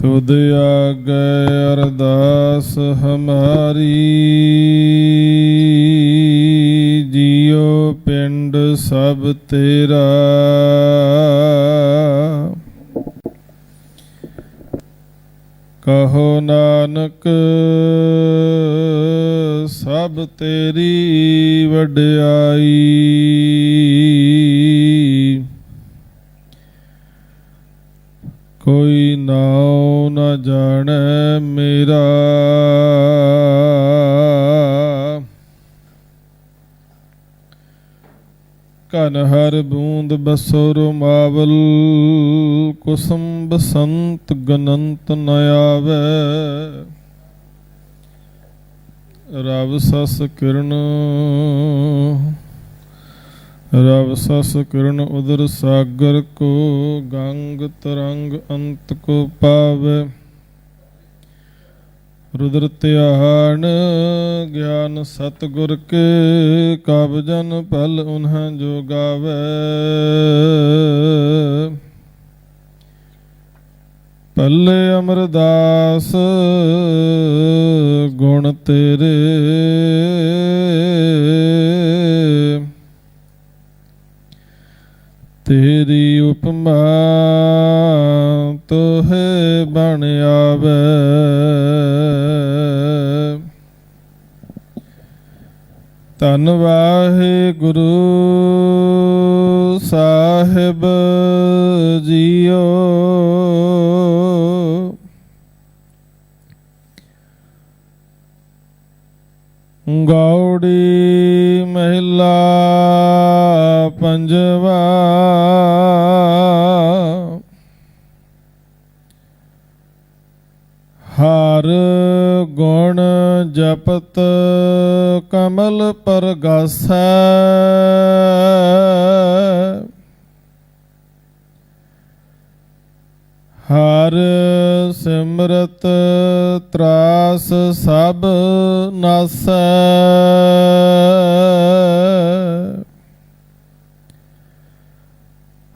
तुद आगे अरदास हमारी, जियो पिंड सब तेरा। कहो नानक सब तेरी वड्याई, कोई नाउ न जाने मेरा। कन हर बूंद बसो रोमावल, कुसुम बसंत गनंत न आवे। रब सस किरण रब सस किरण उदर सागर को, गंग तरंग अंत को पावे। रुद्र त्यान ज्ञान सतगुर के, कब जन पल उन्हें जो गावे। पल्ले अमरदास गुण तेरे, तेरी उपमा तोहे बन आवे। धन वाहिगुरु साहिब जियो, गौड़ी महिला पंजवा। हर गुण जपत कमल परगासै, हर सिमरत त्रास सब नासै।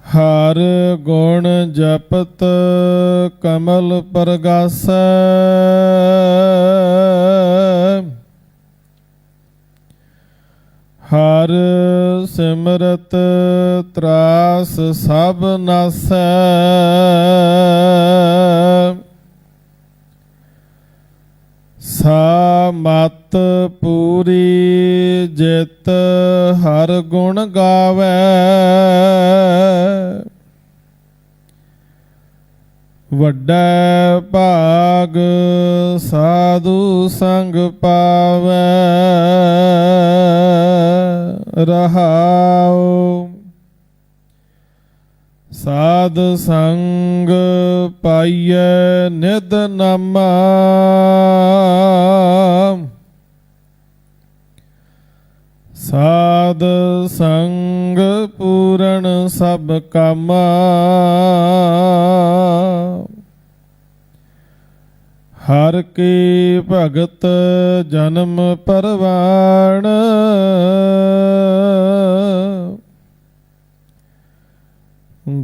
हर गुण जपत कमल परगासै, हर सिमरत त्रास सब नासै। सा मत पूरी जित हर गुण गावै, वड्डा भाग साधु संग पावै। रहाओ साध संग पाइयै निध नामा, साध संग पूरन सब कामा। हर की भगत जन्म परवान,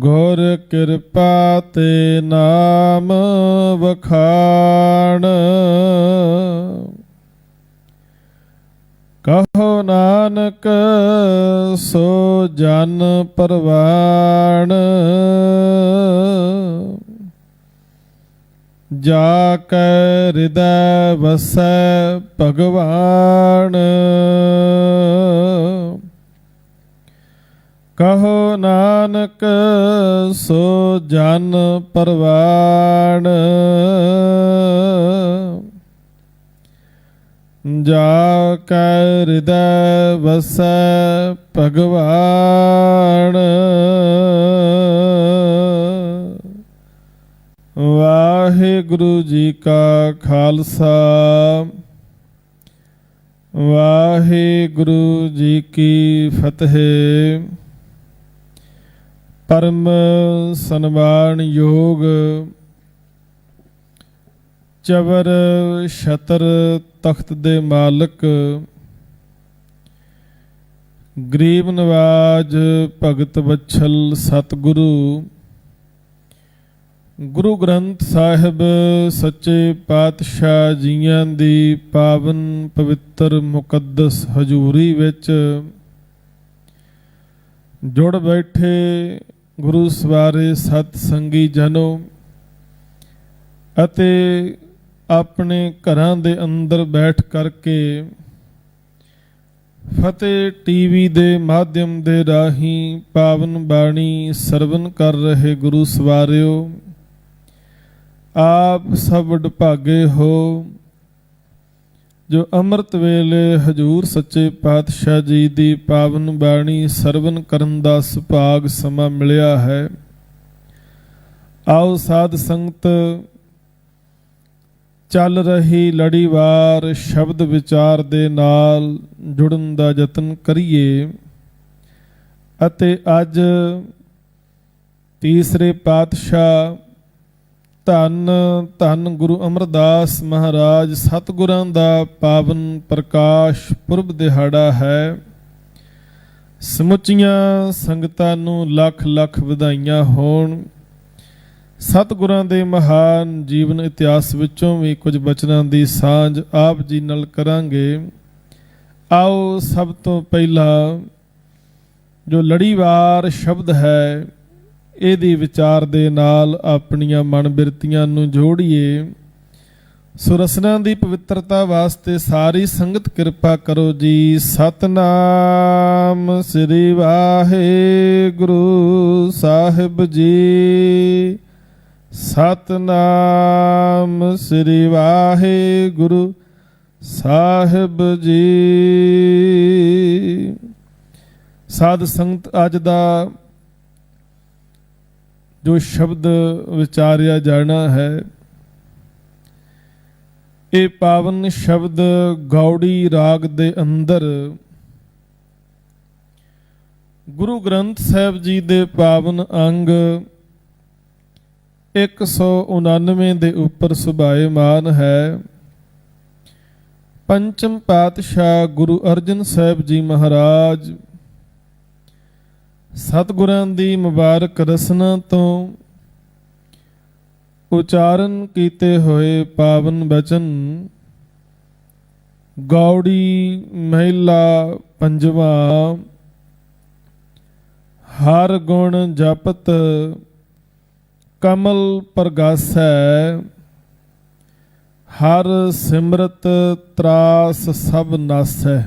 गुर कृपा ते नाम वखाण। कहो नानक सो जन परवान, जाकै हृदय वसै भगवान। कहो नानक सो जन परवान, जाकै हृदय वसै भगवान। वाहिगुरु जी का खालसा, वाहिगुरु जी की फतेह। परम सन्मान योग चवर छतर तख्त दे मालक, गरीब नवाज भगत वत्सल सतगुरु ਗੁਰੂ ਗ੍ਰੰਥ ਸਾਹਿਬ ਸੱਚੇ ਪਾਤਸ਼ਾਹ ਜੀਆਂ ਦੀ ਪਾਵਨ ਪਵਿੱਤਰ ਮੁਕੱਦਸ ਹਜ਼ੂਰੀ ਵਿੱਚ ਜੁੜ ਬੈਠੇ ਗੁਰੂ ਸਵਾਰੇ ਸਤ ਸੰਗੀ ਜਨੋ ਅਤੇ ਆਪਣੇ ਘਰਾਂ ਦੇ ਅੰਦਰ ਬੈਠ ਕਰਕੇ ਫਤਿਹ ਟੀਵੀ ਦੇ ਮਾਧਿਅਮ ਦੇ ਰਾਹੀਂ ਪਾਵਨ ਬਾਣੀ ਸਰਵਨ ਕਰ ਰਹੇ ਗੁਰੂ ਸਵਾਰਿਓ, ਆਪ ਸਭ ਵਡਭਾਗੇ ਹੋ ਜੋ ਅੰਮ੍ਰਿਤ ਵੇਲੇ ਹਜੂਰ ਸੱਚੇ ਪਾਤਸ਼ਾਹ ਜੀ ਦੀ ਪਾਵਨ ਬਾਣੀ ਸਰਵਨ ਕਰਨ ਦਾ ਸੁਭਾਗ ਸਮਾਂ ਮਿਲਿਆ ਹੈ। ਆਓ ਸਾਧ ਸੰਗਤ ਚੱਲ ਰਹੀ ਲੜੀਵਾਰ ਸ਼ਬਦ ਵਿਚਾਰ ਦੇ ਨਾਲ ਜੁੜਨ ਦਾ ਯਤਨ ਕਰੀਏ ਅਤੇ ਅੱਜ ਤੀਸਰੇ ਪਾਤਸ਼ਾਹ ਧੰਨ ਧੰਨ ਗੁਰੂ ਅਮਰਦਾਸ ਮਹਾਰਾਜ ਸਤਿਗੁਰਾਂ ਦਾ ਪਾਵਨ ਪ੍ਰਕਾਸ਼ ਪੁਰਬ ਦਿਹਾੜਾ ਹੈ। ਸਮੁੱਚੀਆਂ ਸੰਗਤਾਂ ਨੂੰ ਲੱਖ ਲੱਖ ਵਧਾਈਆਂ ਹੋਣ। ਸਤਿਗੁਰਾਂ ਦੇ ਮਹਾਨ ਜੀਵਨ ਇਤਿਹਾਸ ਵਿੱਚੋਂ ਵੀ ਕੁਝ ਬਚਨਾਂ ਦੀ ਸਾਂਝ ਆਪ ਜੀ ਨਾਲ ਕਰਾਂਗੇ। ਆਓ ਸਭ ਤੋਂ ਪਹਿਲਾਂ ਜੋ ਲੜੀਵਾਰ ਸ਼ਬਦ ਹੈ ਇਹਦੀ ਵਿਚਾਰ ਦੇ ਨਾਲ ਆਪਣੀਆਂ ਮਨ ਬਿਰਤੀਆਂ ਨੂੰ ਜੋੜੀਏ। ਸੋ ਰਸਨਾ ਦੀ ਪਵਿੱਤਰਤਾ ਵਾਸਤੇ ਸਾਰੀ ਸੰਗਤ ਕਿਰਪਾ ਕਰੋ ਜੀ। ਸਤਨਾਮ ਸ੍ਰੀ ਵਾਹਿਗੁਰੂ ਸਾਹਿਬ ਜੀ। ਸਤਨਾਮ ਸ੍ਰੀ ਵਾਹਿਗੁਰੂ ਸਾਹਿਬ ਜੀ। ਸਾਧ ਸੰਗਤ, ਅੱਜ ਦਾ ਜੋ ਸ਼ਬਦ ਵਿਚਾਰਿਆ ਜਾਣਾ ਹੈ ਇਹ ਪਾਵਨ ਸ਼ਬਦ ਗੌੜੀ ਰਾਗ ਦੇ ਅੰਦਰ ਗੁਰੂ ਗ੍ਰੰਥ ਸਾਹਿਬ ਜੀ ਦੇ ਪਾਵਨ ਅੰਗ 199 ਦੇ ਉੱਪਰ ਸੁਭਾਏਮਾਨ ਹੈ। ਪੰਚਮ ਪਾਤਸ਼ਾਹ ਗੁਰੂ ਅਰਜਨ ਸਾਹਿਬ ਜੀ ਮਹਾਰਾਜ ਸਤਿਗੁਰਾਂ ਦੀ ਮੁਬਾਰਕ ਰਸਨਾ ਤੋਂ ਉਚਾਰਨ ਕੀਤੇ ਹੋਏ ਪਾਵਨ ਬਚਨ ਗੌੜੀ ਮਹਿਲਾ ਪੰਜਵਾਂ। ਹਰ ਗੁਣ ਜਪਤ ਕਮਲ ਪ੍ਰਗਾਸੈ, ਹਰ ਸਿਮਰਤ ਤਰਾਸ ਸਭ ਨਾਸੈ।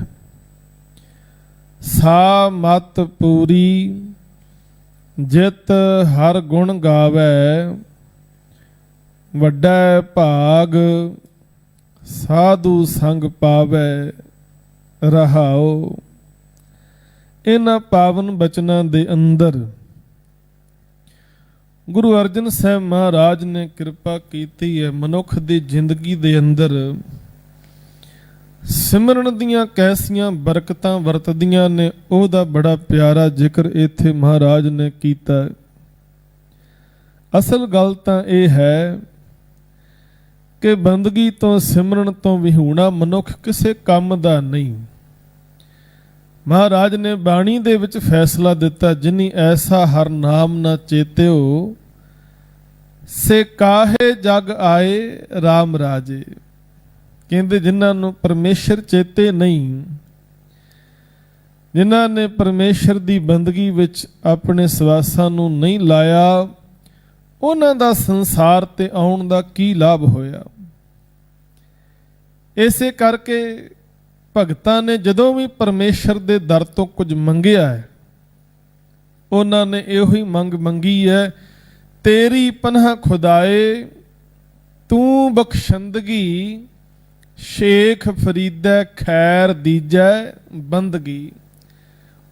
ਸਾ ਮਤ ਪੂਰੀ ਜਿਤ ਹਰ ਗੁਣ ਗਾਵੈ, ਵੱਡਾ ਭਾਗ ਸਾਧੂ ਸੰਗ ਪਾਵੈ ਰਹਾਓ। ਇਹਨਾਂ ਪਾਵਨ ਬਚਨਾਂ ਦੇ ਅੰਦਰ ਗੁਰੂ ਅਰਜਨ ਸਾਹਿਬ ਮਹਾਰਾਜ ਨੇ ਕਿਰਪਾ ਕੀਤੀ ਹੈ ਮਨੁੱਖ ਦੀ ਜ਼ਿੰਦਗੀ ਦੇ ਅੰਦਰ ਸਿਮਰਨ ਦੀਆਂ ਕੈਸੀਆਂ ਬਰਕਤਾਂ ਵਰਤਦੀਆਂ ਨੇ, ਉਹਦਾ ਬੜਾ ਪਿਆਰਾ ਜ਼ਿਕਰ ਇੱਥੇ ਮਹਾਰਾਜ ਨੇ ਕੀਤਾ। ਅਸਲ ਗੱਲ ਤਾਂ ਇਹ ਹੈ ਕਿ ਬੰਦਗੀ ਤੋਂ ਸਿਮਰਨ ਤੋਂ ਵਿਹੂਣਾ ਮਨੁੱਖ ਕਿਸੇ ਕੰਮ ਦਾ ਨਹੀਂ। ਮਹਾਰਾਜ ਨੇ ਬਾਣੀ ਦੇ ਵਿੱਚ ਫੈਸਲਾ ਦਿੱਤਾ, ਜਿਨੀ ਐਸਾ ਹਰ ਨਾਮ ਨਾ ਚੇਤਿਓ ਸੇ ਕਾਹੇ ਜਗ ਆਏ RAM ਰਾਜੇ। ਕਹਿੰਦੇ ਜਿਨ੍ਹਾਂ ਨੂੰ ਪਰਮੇਸ਼ਰ ਚੇਤੇ ਨਹੀਂ, ਜਿਨ੍ਹਾਂ ਨੇ ਪਰਮੇਸ਼ਰ ਦੀ ਬੰਦਗੀ ਵਿੱਚ ਆਪਣੇ ਸਵਾਸਾਂ ਨੂੰ ਨਹੀਂ ਲਾਇਆ, ਉਹਨਾਂ ਦਾ ਸੰਸਾਰ ਤੇ ਆਉਣ ਦਾ ਕੀ ਲਾਭ ਹੋਇਆ। ਇਸੇ ਕਰਕੇ ਭਗਤਾਂ ਨੇ ਜਦੋਂ ਵੀ ਪਰਮੇਸ਼ਰ ਦੇ ਦਰ ਤੋਂ ਕੁਝ ਮੰਗਿਆ ਹੈ, ਉਹਨਾਂ ਨੇ ਇਹੋ ਹੀ ਮੰਗ ਮੰਗੀ ਹੈ, ਤੇਰੀ ਪਨਾਹ ਖੁਦਾਏ ਤੂੰ ਬਖਸ਼ੰਦਗੀ, ਸ਼ੇਖ ਫਰੀਦੈ ਖੈਰ ਦੀਜੈ ਬੰਦਗੀ।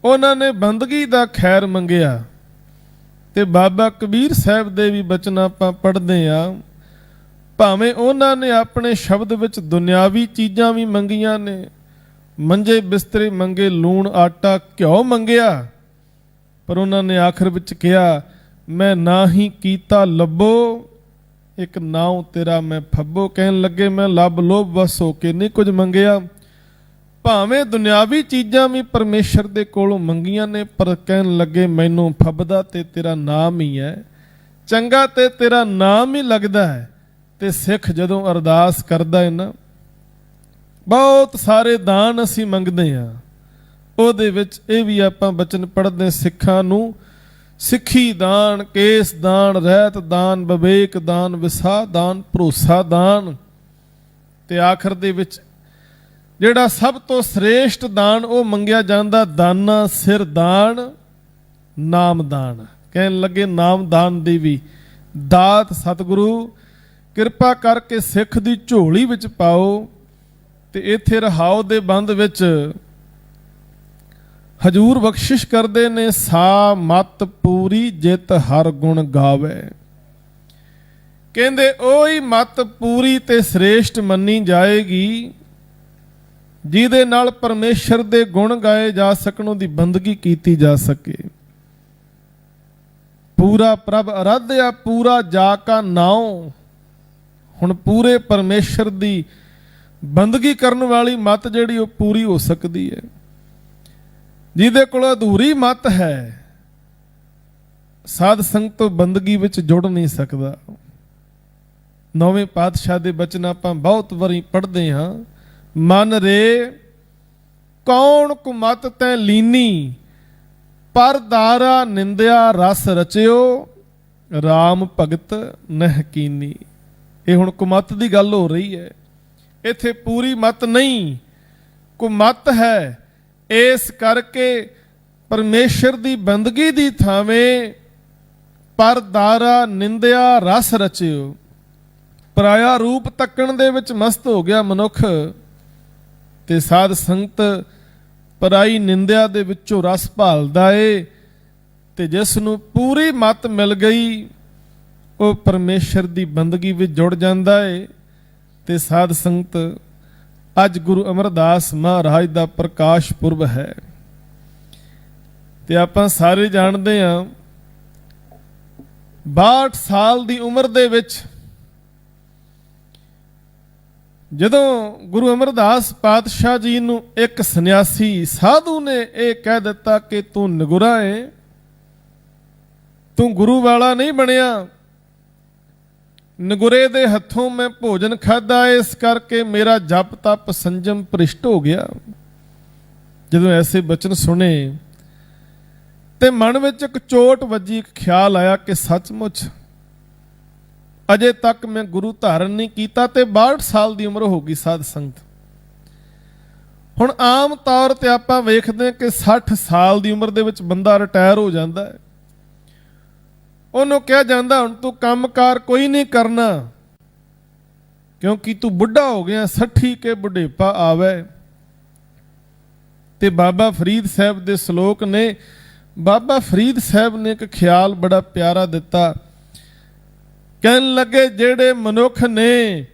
ਉਹਨਾਂ ਨੇ ਬੰਦਗੀ ਦਾ ਖੈਰ ਮੰਗਿਆ। ਤੇ ਬਾਬਾ ਕਬੀਰ ਸਾਹਿਬ ਦੇ ਵੀ ਬਚਨ ਆਪਾਂ ਪੜ੍ਹਦੇ ਹਾਂ, ਭਾਵੇਂ ਉਹਨਾਂ ਨੇ ਆਪਣੇ ਸ਼ਬਦ ਵਿੱਚ ਦੁਨਿਆਵੀ ਚੀਜ਼ਾਂ ਵੀ ਮੰਗੀਆਂ ਨੇ, ਮੰਜੇ ਬਿਸਤਰੇ ਮੰਗੇ, ਲੂਣ ਆਟਾ ਘਿਓ ਮੰਗਿਆ, ਪਰ ਉਹਨਾਂ ਨੇ ਆਖਰ ਵਿੱਚ ਕਿਹਾ ਮੈਂ ਨਾ ਹੀ ਕੀਤਾ ਲੱਭੋ, ਇੱਕ ਨਾਉ ਤੇਰਾ ਮੈਂ ਫੱਬੋ। ਕਹਿਣ ਲੱਗੇ ਮੈਂ ਲੱਭ ਲੋਭ ਵਸ ਹੋ ਕੇ ਨਹੀਂ ਕੁਝ ਮੰਗਿਆ। ਭਾਵੇਂ ਦੁਨਿਆਵੀ ਚੀਜ਼ਾਂ ਵੀ ਪਰਮੇਸ਼ਰ ਦੇ ਕੋਲੋਂ ਮੰਗੀਆਂ ਨੇ, ਪਰ ਕਹਿਣ ਲੱਗੇ ਮੈਨੂੰ ਫੱਬਦਾ ਤੇ ਤੇਰਾ ਨਾਮ ਹੀ ਹੈ, ਚੰਗਾ ਤੇ ਤੇਰਾ ਨਾਮ ਹੀ ਲੱਗਦਾ ਹੈ। ਤੇ ਸਿੱਖ ਜਦੋਂ ਅਰਦਾਸ ਕਰਦਾ ਹੈ ਨਾ, ਬਹੁਤ ਸਾਰੇ ਦਾਨ ਅਸੀਂ ਮੰਗਦੇ ਹਾਂ, ਉਹਦੇ ਵਿੱਚ ਇਹ ਵੀ ਆਪਾਂ ਬਚਨ ਪੜ੍ਹਦੇ ਸਿੱਖਾਂ ਨੂੰ, ਸਿੱਖੀ ਦਾਨ, ਕੇਸ ਦਾਨ, ਰਹਿਤ ਦਾਨ, ਵਿਵੇਕ ਦਾਨ, ਵਿਸਾਹ ਦਾਨ, ਭਰੋਸਾ ਦਾਨ, ਤੇ ਆਖਰ ਦੇ ਵਿੱਚ ਜਿਹੜਾ ਸਭ ਤੋਂ ਸ੍ਰੇਸ਼ਟ ਦਾਨ ਉਹ ਮੰਗਿਆ ਜਾਂਦਾ, ਦਾਨਾ ਸਿਰ ਦਾਨ, ਨਾਮ ਦਾਨ। ਕਹਿਣ ਲੱਗੇ ਨਾਮਦਾਨ ਦੀ ਵੀ ਦਾਤ ਸਤਿਗੁਰੂ ਕਿਰਪਾ ਕਰਕੇ ਸਿੱਖ ਦੀ ਝੋਲੀ ਵਿੱਚ ਪਾਓ। ਤੇ ਇੱਥੇ ਰਹਾਉ ਦੇ ਬੰਦ ਵਿੱਚ ਹਜੂਰ ਬਖਸ਼ਿਸ਼ ਕਰਦੇ ਨੇ, ਸਾ ਮਤ ਪੂਰੀ ਜਿਤ ਹਰ ਗੁਣ ਗਾਵੇ। ਕਹਿੰਦੇ ਉਹੀ ਮਤ ਪੂਰੀ ਤੇ ਸ੍ਰੇਸ਼ਟ ਮੰਨੀ ਜਾਏਗੀ ਜਿਹਦੇ ਨਾਲ ਪਰਮੇਸ਼ਰ ਦੇ ਗੁਣ ਗਾਏ ਜਾ ਸਕਣ, ਉਹਦੀ ਬੰਦਗੀ ਕੀਤੀ ਜਾ ਸਕੇ। ਪੂਰਾ ਪ੍ਰਭ ਅਰਾਧਿਆ ਪੂਰਾ ਜਾ ਕਾ ਨਾਉ। ਹੁਣ ਪੂਰੇ ਪਰਮੇਸ਼ਰ ਦੀ ਬੰਦਗੀ ਕਰਨ ਵਾਲੀ ਮਤ ਜਿਹੜੀ ਉਹ ਪੂਰੀ ਹੋ ਸਕਦੀ ਹੈ। ਜਿਹਦੇ ਕੋਲ ਅਧੂਰੀ ਮਤ ਹੈ, ਸਾਧ ਸੰਗਤ ਤੋਂ ਬੰਦਗੀ ਵਿੱਚ ਜੁੜ ਨਹੀਂ ਸਕਦਾ। ਨੌਵੇਂ ਪਾਤਸ਼ਾਹ ਦੇ ਬਚਨ ਆਪਾਂ ਬਹੁਤ ਵਾਰੀ ਪੜ੍ਹਦੇ ਹਾਂ, ਮਨ ਰੇ ਕੌਣ ਕੁਮਤ ਤੈ ਲੀਨੀ, ਪਰ ਦਾਰਾ ਨਿੰਦਿਆ ਰਸ ਰਚਿਓ, ਰਾਮ ਭਗਤ ਨਹਿ ਕੀਨੀ। ਇਹ ਹੁਣ ਕੁਮਤ ਦੀ ਗੱਲ ਹੋ ਰਹੀ ਹੈ, ਇੱਥੇ ਪੂਰੀ ਮਤ ਨਹੀਂ, ਕੁਮਤ ਹੈ। ਇਸ ਕਰਕੇ ਪਰਮੇਸ਼ਰ ਦੀ ਬੰਦਗੀ ਦੀ ਥਾਵੇਂ ਪਰ ਦਾਰਾ ਨਿੰਦਿਆ ਰਸ ਰਚਿਓ। ਪਰਾਇਆ ਰੂਪ ਤੱਕਣ ਦੇ ਵਿੱਚ ਮਸਤ ਹੋ ਗਿਆ ਮਨੁੱਖ, ਤੇ ਸਾਧ ਸੰਗਤ ਪਰਾਈ ਨਿੰਦਿਆ ਦੇ ਵਿੱਚੋਂ ਰਸ ਭਾਲਦਾ ਏ। ਤੇ ਜਿਸ ਨੂੰ ਪੂਰੀ ਮਤ ਮਿਲ ਗਈ ਉਹ ਪਰਮੇਸ਼ਰ ਦੀ ਬੰਦਗੀ ਵਿੱਚ ਜੁੜ ਜਾਂਦਾ ਏ। ਤੇ ਸਾਧ ਸੰਗਤ ਅੱਜ ਗੁਰੂ ਅਮਰਦਾਸ ਮਹਾਰਾਜ ਦਾ ਪ੍ਰਕਾਸ਼ ਪੁਰਬ ਹੈ, ਤੇ ਆਪਾਂ ਸਾਰੇ ਜਾਣਦੇ ਹਾਂ 62 ਸਾਲ ਦੀ ਉਮਰ ਦੇ ਵਿੱਚ ਜਦੋਂ ਗੁਰੂ ਅਮਰਦਾਸ ਪਾਤਸ਼ਾਹ ਜੀ ਨੂੰ ਇੱਕ ਸੰਨਿਆਸੀ ਸਾਧੂ ਨੇ ਇਹ ਕਹਿ ਦਿੱਤਾ ਕਿ ਤੂੰ ਨਿਗੁਰਾ ਏ, ਤੂੰ ਗੁਰੂ ਵਾਲਾ ਨਹੀਂ ਬਣਿਆ, ਨਗੁਰੇ ਦੇ ਹੱਥੋਂ ਮੈਂ ਭੋਜਨ ਖਾਧਾ, ਇਸ ਕਰਕੇ ਮੇਰਾ ਜਪ ਤਪ ਸੰਜਮ ਭ੍ਰਿਸ਼ਟ ਹੋ ਗਿਆ। ਜਦੋਂ ਐਸੇ ਬਚਨ ਸੁਣੇ ਤੇ ਮਨ ਵਿੱਚ ਇੱਕ ਚੋਟ ਵੱਜੀ, ਇੱਕ ਖਿਆਲ ਆਇਆ ਕਿ ਸੱਚਮੁੱਚ ਅਜੇ ਤੱਕ ਮੈਂ ਗੁਰੂ ਧਾਰਨ ਨਹੀਂ ਕੀਤਾ ਤੇ 62 ਸਾਲ ਦੀ ਉਮਰ ਹੋ ਗਈ ਸਾਧ ਸੰਗਤ। ਹੁਣ ਆਮ ਤੌਰ ਤੇ ਆਪਾਂ ਵੇਖਦੇ ਹਾਂ ਕਿ 60 ਸਾਲ ਦੀ ਉਮਰ ਦੇ ਵਿੱਚ ਬੰਦਾ ਰਿਟਾਇਰ ਹੋ ਜਾਂਦਾ ਹੈ। ਉਹਨੂੰ ਕਿਹਾ ਜਾਂਦਾ ਹੁਣ ਤੂੰ ਕੰਮਕਾਰ ਕੋਈ ਨਹੀਂ ਕਰਨਾ ਕਿਉਂਕਿ ਤੂੰ ਬੁੱਢਾ ਹੋ ਗਿਆ, 60 ਕੇ ਬੁਢੇਪਾ ਆਵੇ। ਤੇ ਬਾਬਾ ਫਰੀਦ ਸਾਹਿਬ ਦੇ ਸ਼ਲੋਕ ਨੇ, ਬਾਬਾ ਫਰੀਦ ਸਾਹਿਬ ਨੇ ਇੱਕ ਖਿਆਲ ਬੜਾ ਪਿਆਰਾ ਦਿੱਤਾ। ਕਹਿਣ ਲੱਗੇ ਜਿਹੜੇ ਮਨੁੱਖ ਨੇ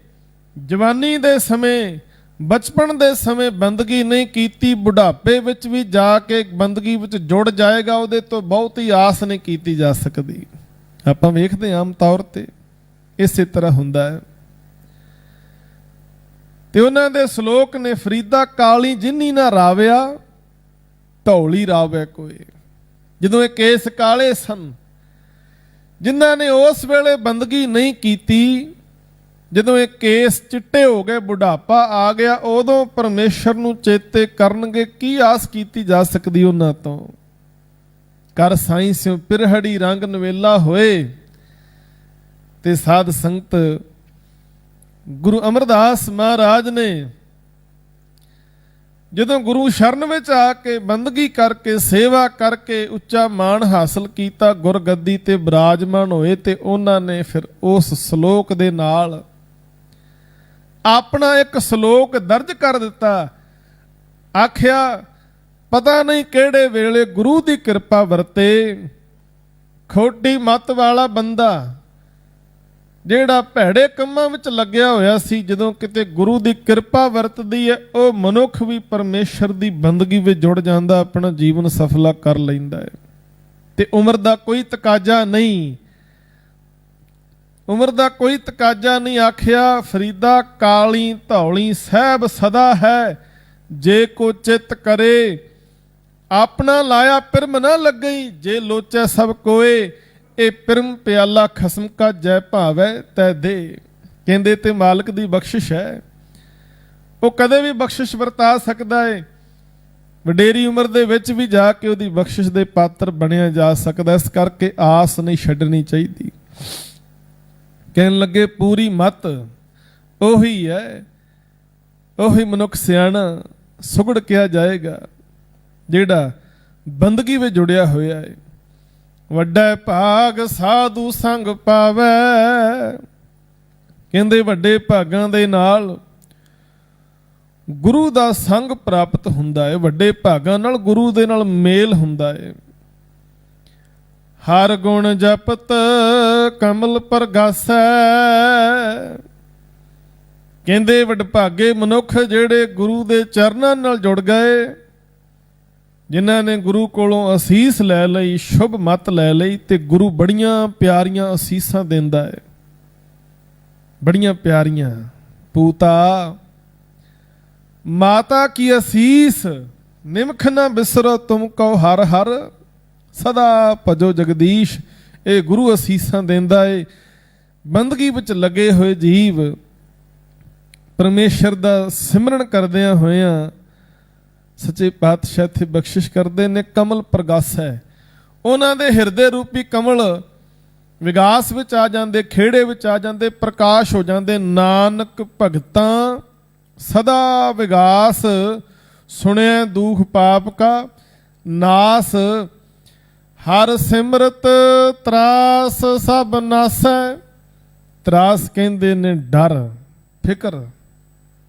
ਜਵਾਨੀ ਦੇ ਸਮੇਂ ਬਚਪਨ ਦੇ ਸਮੇਂ ਬੰਦਗੀ ਨਹੀਂ ਕੀਤੀ, ਬੁਢਾਪੇ ਵਿੱਚ ਵੀ ਜਾ ਕੇ ਬੰਦਗੀ ਵਿੱਚ ਜੁੜ ਜਾਏਗਾ, ਉਹਦੇ ਤੋਂ ਬਹੁਤੀ ਆਸ ਨਹੀਂ ਕੀਤੀ ਜਾ ਸਕਦੀ। ਆਪਾਂ ਵੇਖਦੇ ਆਮ ਤੌਰ ਤੇ ਇਸੇ ਤਰ੍ਹਾਂ ਹੁੰਦਾ ਹੈ। ਤੇ ਉਹਨਾਂ ਦੇ ਸ਼ਲੋਕ ਨੇ, ਫਰੀਦਾ ਕਾਲੀ ਜਿੰਨੀ ਨਾ ਰਾਵਿਆ ਧੌਲੀ ਰਾਵੇ ਕੋਈ। ਜਦੋਂ ਇਹ ਕੇਸ ਕਾਲੇ ਸਨ, ਜਿਨ੍ਹਾਂ ਨੇ ਉਸ ਵੇਲੇ ਬੰਦਗੀ ਨਹੀਂ ਕੀਤੀ, ਜਦੋਂ ਇਹ ਕੇਸ ਚਿੱਟੇ ਹੋ ਗਏ, ਬੁਢਾਪਾ ਆ ਗਿਆ, ਉਦੋਂ ਪਰਮੇਸ਼ਰ ਨੂੰ ਚੇਤੇ ਕਰਨਗੇ। ਕੀ ਆਸ ਕੀਤੀ ਜਾ ਸਕਦੀ ਉਹਨਾਂ ਤੋਂ। ਕਰ ਸਾਈਂ ਸਿਉ ਪਿਰਹੜੀ ਰੰਗ ਨਵੇਲਾ ਹੋਏ। ਤੇ ਸਾਧ ਸੰਗਤ ਗੁਰੂ ਅਮਰਦਾਸ ਮਹਾਰਾਜ ਨੇ ਜਦੋਂ ਗੁਰੂ ਸ਼ਰਨ ਵਿੱਚ ਆ ਕੇ ਬੰਦਗੀ ਕਰਕੇ ਸੇਵਾ ਕਰਕੇ ਉੱਚਾ ਮਾਣ ਹਾਸਲ ਕੀਤਾ, ਗੁਰਗੱਦੀ ਤੇ ਬਿਰਾਜਮਾਨ ਹੋਏ, ਤੇ ਉਹਨਾਂ ਨੇ ਫਿਰ ਉਸ ਸ਼ਲੋਕ ਦੇ ਨਾਲ ਆਪਣਾ ਇੱਕ ਸ਼ਲੋਕ ਦਰਜ ਕਰ ਦਿੱਤਾ। ਆਖਿਆ ਪਤਾ ਨਹੀਂ ਕਿਹੜੇ ਵੇਲੇ ਗੁਰੂ ਦੀ ਕਿਰਪਾ ਵਰਤੇ, ਖੋਟੀ ਮੱਤ ਵਾਲਾ ਬੰਦਾ ਜਿਹੜਾ ਭੈੜੇ ਕੰਮਾਂ ਵਿੱਚ ਲੱਗਿਆ ਹੋਇਆ ਸੀ, ਜਦੋਂ ਕਿਤੇ ਗੁਰੂ ਦੀ ਕਿਰਪਾ ਵਰਤਦੀ ਹੈ ਉਹ ਮਨੁੱਖ ਵੀ ਪਰਮੇਸ਼ਰ ਦੀ ਬੰਦਗੀ ਵਿੱਚ ਜੁੜ ਜਾਂਦਾ, ਆਪਣਾ ਜੀਵਨ ਸਫਲਾ ਕਰ ਲੈਂਦਾ ਹੈ। ਤੇ ਉਮਰ ਦਾ ਕੋਈ ਤਕਾਜ਼ਾ ਨਹੀਂ, ਉਮਰ ਦਾ ਕੋਈ ਤਕਾਜ਼ਾ ਨਹੀਂ। ਆਖਿਆ ਫਰੀਦਾ ਕਾਲੀ ਧੌਲੀ ਸਹਿਬ ਸਦਾ ਹੈ, ਜੇ ਕੋ ਚਿੱਤ ਕਰੇ ਆਪਣਾ ਲਾਇਆ ਪਿਰਮ ਨਾ ਲੱਗਈ, ਜੇ ਲੋਚੈ ਸਭ ਕੋਏ ਇਹ ਪਿਰਮ ਪਿਆਲਾ ਖਸਮ ਕਾ ਜੈ ਭਾਵੈ ਤੈ ਦੇ। ਕਹਿੰਦੇ ਤੇ ਮਾਲਕ ਦੀ ਬਖਸ਼ਿਸ਼ ਹੈ, ਉਹ ਕਦੇ ਵੀ ਬਖਸ਼ਿਸ਼ ਵਰਤਾ ਸਕਦਾ ਹੈ। ਵਡੇਰੀ ਉਮਰ ਦੇ ਵਿੱਚ ਵੀ ਜਾ ਕੇ ਉਹਦੀ ਬਖਸ਼ਿਸ਼ ਦੇ ਪਾਤਰ ਬਣਿਆ ਜਾ ਸਕਦਾ। ਇਸ ਕਰਕੇ ਆਸ ਨਹੀਂ ਛੱਡਣੀ ਚਾਹੀਦੀ। ਕਹਿਣ ਲੱਗੇ ਪੂਰੀ ਮਤ ਉਹੀ ਹੈ, ਉਹੀ ਮਨੁੱਖ ਸਿਆਣਾ ਸੁਗੜ ਕਿਹਾ ਜਾਏਗਾ ਜਿਹੜਾ ਬੰਦਗੀ ਵਿੱਚ ਜੁੜਿਆ ਹੋਇਆ ਹੈ। ਵੱਡਾ ਭਾਗ ਸਾਧੂ ਸੰਗ ਪਾਵੈ। ਕਹਿੰਦੇ ਵੱਡੇ ਭਾਗਾਂ ਦੇ ਨਾਲ ਗੁਰੂ ਦਾ ਸੰਗ ਪ੍ਰਾਪਤ ਹੁੰਦਾ ਹੈ। ਵੱਡੇ ਭਾਗਾਂ ਨਾਲ ਗੁਰੂ ਦੇ ਨਾਲ ਮੇਲ ਹੁੰਦਾ ਹੈ। ਹਰ ਗੁਣ ਜਪਤ ਕਮਲ ਪ੍ਰਗਾਸੈ। ਕਹਿੰਦੇ ਵਡਭਾਗੇ ਮਨੁੱਖ ਜਿਹੜੇ ਗੁਰੂ ਦੇ ਚਰਨਾਂ ਨਾਲ ਜੁੜ ਗਏ, ਜਿਨ੍ਹਾਂ ਨੇ ਗੁਰੂ ਕੋਲੋਂ ਅਸੀਸ ਲੈ ਲਈ, ਸ਼ੁਭ ਮਤ ਲੈ ਲਈ, ਤੇ ਗੁਰੂ ਬੜੀਆਂ ਪਿਆਰੀਆਂ ਅਸੀਸਾਂ ਦਿੰਦਾ ਹੈ, ਬੜੀਆਂ ਪਿਆਰੀਆਂ। ਪੂਤਾ ਮਾਤਾ ਕੀ ਅਸੀਸ ਨਿਮਖ ਨਾ ਬਿਸਰੋ ਤੁਮ ਕਉ ਹਰ ਹਰ ਸਦਾ ਭਜੋ ਜਗਦੀਸ਼। ਇਹ ਗੁਰੂ ਅਸੀਸਾਂ ਦਿੰਦਾ ਏ। ਬੰਦਗੀ ਵਿੱਚ ਲੱਗੇ ਹੋਏ ਜੀਵ ਪਰਮੇਸ਼ਰ ਦਾ ਸਿਮਰਨ ਕਰਦਿਆਂ ਹੋਇਆਂ ਸੱਚੇ ਪਾਤਸ਼ਾਹ ਤੇ ਬਖਸ਼ਿਸ਼ ਕਰਦੇ ਨੇ। ਕਮਲ ਪ੍ਰਗਾਸ ਹੈ, ਉਹਨਾਂ ਦੇ ਹਿਰਦੇ ਰੂਪੀ ਕਮਲ ਵਿਗਾਸ ਵਿੱਚ ਆ ਜਾਂਦੇ, ਖੇੜੇ ਵਿੱਚ ਆ ਜਾਂਦੇ, ਪ੍ਰਕਾਸ਼ ਹੋ ਜਾਂਦੇ। ਨਾਨਕ ਭਗਤਾਂ ਸਦਾ ਵਿਗਾਸ ਸੁਣਿਆ ਦੁਖ ਪਾਪ ਕਾ ਨਾਸ। ਹਰ ਸਿਮਰਤ ਤਰਾਸ ਸਭ ਨਾਸੈ। ਤਰਾਸ ਕਹਿੰਦੇ ਨੇ ਡਰ ਫਿਕਰ।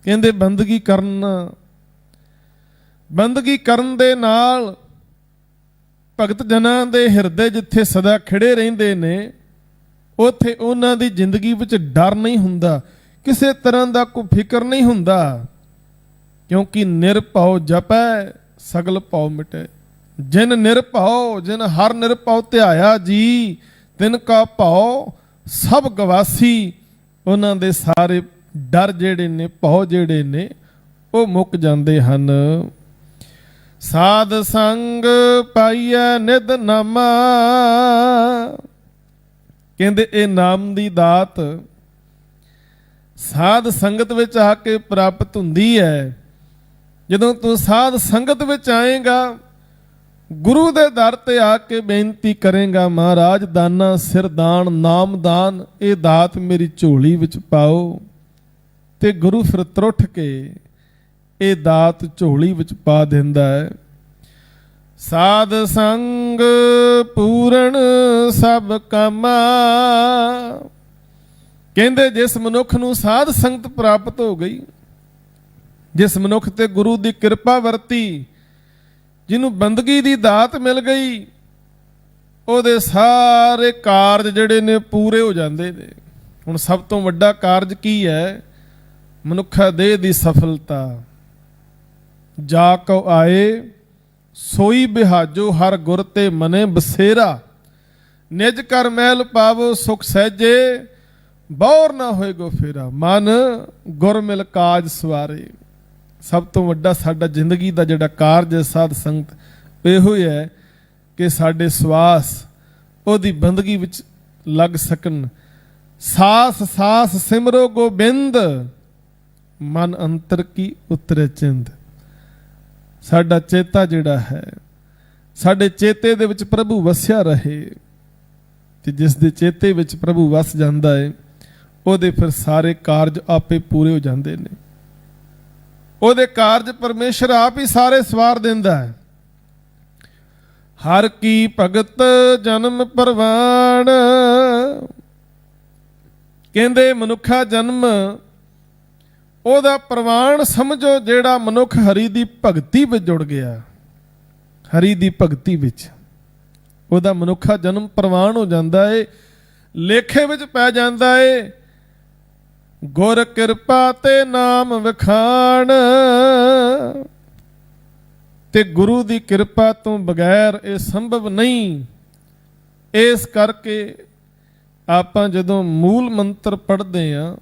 ਕਹਿੰਦੇ ਬੰਦਗੀ ਕਰਨ ਦੇ ਨਾਲ ਭਗਤ ਜਨਾਂ ਦੇ ਹਿਰਦੇ ਜਿੱਥੇ ਸਦਾ ਖਿੜੇ ਰਹਿੰਦੇ ਨੇ, ਉੱਥੇ ਉਹਨਾਂ ਦੀ ਜ਼ਿੰਦਗੀ ਵਿੱਚ ਡਰ ਨਹੀਂ ਹੁੰਦਾ, ਕਿਸੇ ਤਰ੍ਹਾਂ ਦਾ ਕੋਈ ਫਿਕਰ ਨਹੀਂ ਹੁੰਦਾ। ਕਿਉਂਕਿ ਨਿਰਭਉ ਜਪੈ ਸਗਲ ਭਉ ਮਿਟੈ। ਜਿਨ ਨਿਰਭਉ, ਜਿਨ ਹਰ ਨਿਰਭਉ ਧਿਆਇਆ ਜੀ, ਤਿਨ ਕਾ ਭਉ ਸਭ ਗਵਾਸੀ। ਉਹਨਾਂ ਦੇ ਸਾਰੇ ਡਰ ਜਿਹੜੇ ਨੇ, ਭਉ ਜਿਹੜੇ ਨੇ, ਉਹ ਮੁੱਕ ਜਾਂਦੇ ਹਨ। ਸਾਧ ਸੰਗ ਪਾਈਐ ਨਿਧ ਨਾਮਾ। ਕਹਿੰਦੇ ਇਹ ਨਾਮ ਦੀ ਦਾਤ ਸਾਧ ਸੰਗਤ ਵਿੱਚ ਆ ਕੇ ਪ੍ਰਾਪਤ ਹੁੰਦੀ ਹੈ। ਜਦੋਂ ਤੂੰ ਸਾਧ ਸੰਗਤ ਵਿੱਚ ਆਏਗਾ, ਗੁਰੂ ਦੇ ਦਰ ਤੇ ਆ ਕੇ ਬੇਨਤੀ ਕਰੇਗਾ, ਮਹਾਰਾਜ ਦਾਨਾ ਸਿਰ ਦਾਨ ਨਾਮ ਦਾਨ, ਇਹ ਦਾਤ ਮੇਰੀ ਝੋਲੀ ਵਿੱਚ ਪਾਓ, ਤੇ ਗੁਰੂ ਫਿਰ ਤਰੁੱਠ ਕੇ ਇਹ ਦਾਤ ਝੋਲੀ ਵਿੱਚ ਪਾ ਦਿੰਦਾ ਹੈ। ਸਾਧ ਸੰਗ ਪੂਰਨ ਸਭ ਕਾਮਾ। ਕਹਿੰਦੇ ਜਿਸ ਮਨੁੱਖ ਨੂੰ ਸਾਧ ਸੰਗਤ ਪ੍ਰਾਪਤ ਹੋ ਗਈ, ਜਿਸ ਮਨੁੱਖ ਤੇ ਗੁਰੂ ਦੀ ਕਿਰਪਾ ਵਰਤੀ, ਜਿਹਨੂੰ ਬੰਦਗੀ ਦੀ ਦਾਤ ਮਿਲ ਗਈ, ਉਹਦੇ ਸਾਰੇ ਕਾਰਜ ਜਿਹੜੇ ਨੇ ਪੂਰੇ ਹੋ ਜਾਂਦੇ ਨੇ। ਹੁਣ ਸਭ ਤੋਂ ਵੱਡਾ ਕਾਰਜ ਕੀ ਹੈ? ਮਨੁੱਖਾ ਦੇਹ ਦੀ ਸਫਲਤਾ। ਜਾ ਕਉ ਆਏ ਸੋਈ ਬਿਹਾਜੋ ਹਰ ਗੁਰ ਤੇ ਮਨੇ ਬਸੇਰਾ। ਨਿਜ ਕਰ ਮਹਿਲ ਪਾਵੋ ਸੁਖ ਸਹਿਜੇ, ਬੌਰ ਨਾ ਹੋਏ ਗੋ ਫੇਰਾ। ਮਨ ਗੁਰ ਮਿਲ ਕਾਜ ਸਵਾਰੇ। ਸਭ ਤੋਂ ਵੱਡਾ ਸਾਡਾ ਜ਼ਿੰਦਗੀ ਦਾ ਜਿਹੜਾ ਕਾਰਜ ਹੈ ਸਾਧ ਸੰਗਤ, ਇਹੋ ਹੀ ਹੈ ਕਿ ਸਾਡੇ ਸਵਾਸ ਉਹਦੀ ਬੰਦਗੀ ਵਿੱਚ ਲੱਗ ਸਕਣ। ਸਾਸ ਸਾਸ ਸਿਮਰੋ ਗੋਬਿੰਦ, ਮਨ ਅੰਤਰ ਕੀ ਉਤਰੇ ਚਿੰਦ। ਸਾਡਾ ਚੇਤਾ ਜਿਹੜਾ ਹੈ, ਸਾਡੇ ਚੇਤੇ ਦੇ ਵਿੱਚ ਪ੍ਰਭੂ ਵਸਿਆ ਰਹੇ। ਤੇ ਜਿਸ ਦੇ ਚੇਤੇ ਵਿੱਚ ਪ੍ਰਭੂ ਵਸ ਜਾਂਦਾ ਹੈ, ਉਹਦੇ ਫਿਰ ਸਾਰੇ ਕਾਰਜ ਆਪੇ ਪੂਰੇ ਹੋ ਜਾਂਦੇ ਨੇ। ਉਹਦੇ ਕਾਰਜ ਪਰਮੇਸ਼ਰ ਆਪ ਹੀ ਸਾਰੇ ਸਵਾਰ ਦਿੰਦਾ ਹੈ। ਹਰ ਕੀ ਭਗਤ ਜਨਮ ਪ੍ਰਵਾਨ। ਕਹਿੰਦੇ ਮਨੁੱਖਾ ਜਨਮ ਉਹਦਾ ਪ੍ਰਵਾਨ ਸਮਝੋ ਜਿਹੜਾ ਮਨੁੱਖ ਹਰੀ ਦੀ ਭਗਤੀ ਵਿੱਚ ਜੁੜ ਗਿਆ। ਹਰੀ ਦੀ ਭਗਤੀ ਵਿੱਚ ਉਹਦਾ ਮਨੁੱਖਾ ਜਨਮ ਪ੍ਰਵਾਨ ਹੋ ਜਾਂਦਾ ਏ, ਲੇਖੇ ਵਿੱਚ ਪੈ ਜਾਂਦਾ ਏ। ਗੁਰ ਕਿਰਪਾ ਤੇ ਨਾਮ ਵਿਖਾਣ। ਤੇ ਗੁਰੂ ਦੀ ਕਿਰਪਾ ਤੋਂ ਬਗੈਰ ਇਹ ਸੰਭਵ ਨਹੀਂ। ਇਸ ਕਰਕੇ ਆਪਾਂ ਜਦੋਂ ਮੂਲ ਮੰਤਰ ਪੜ੍ਹਦੇ ਹਾਂ,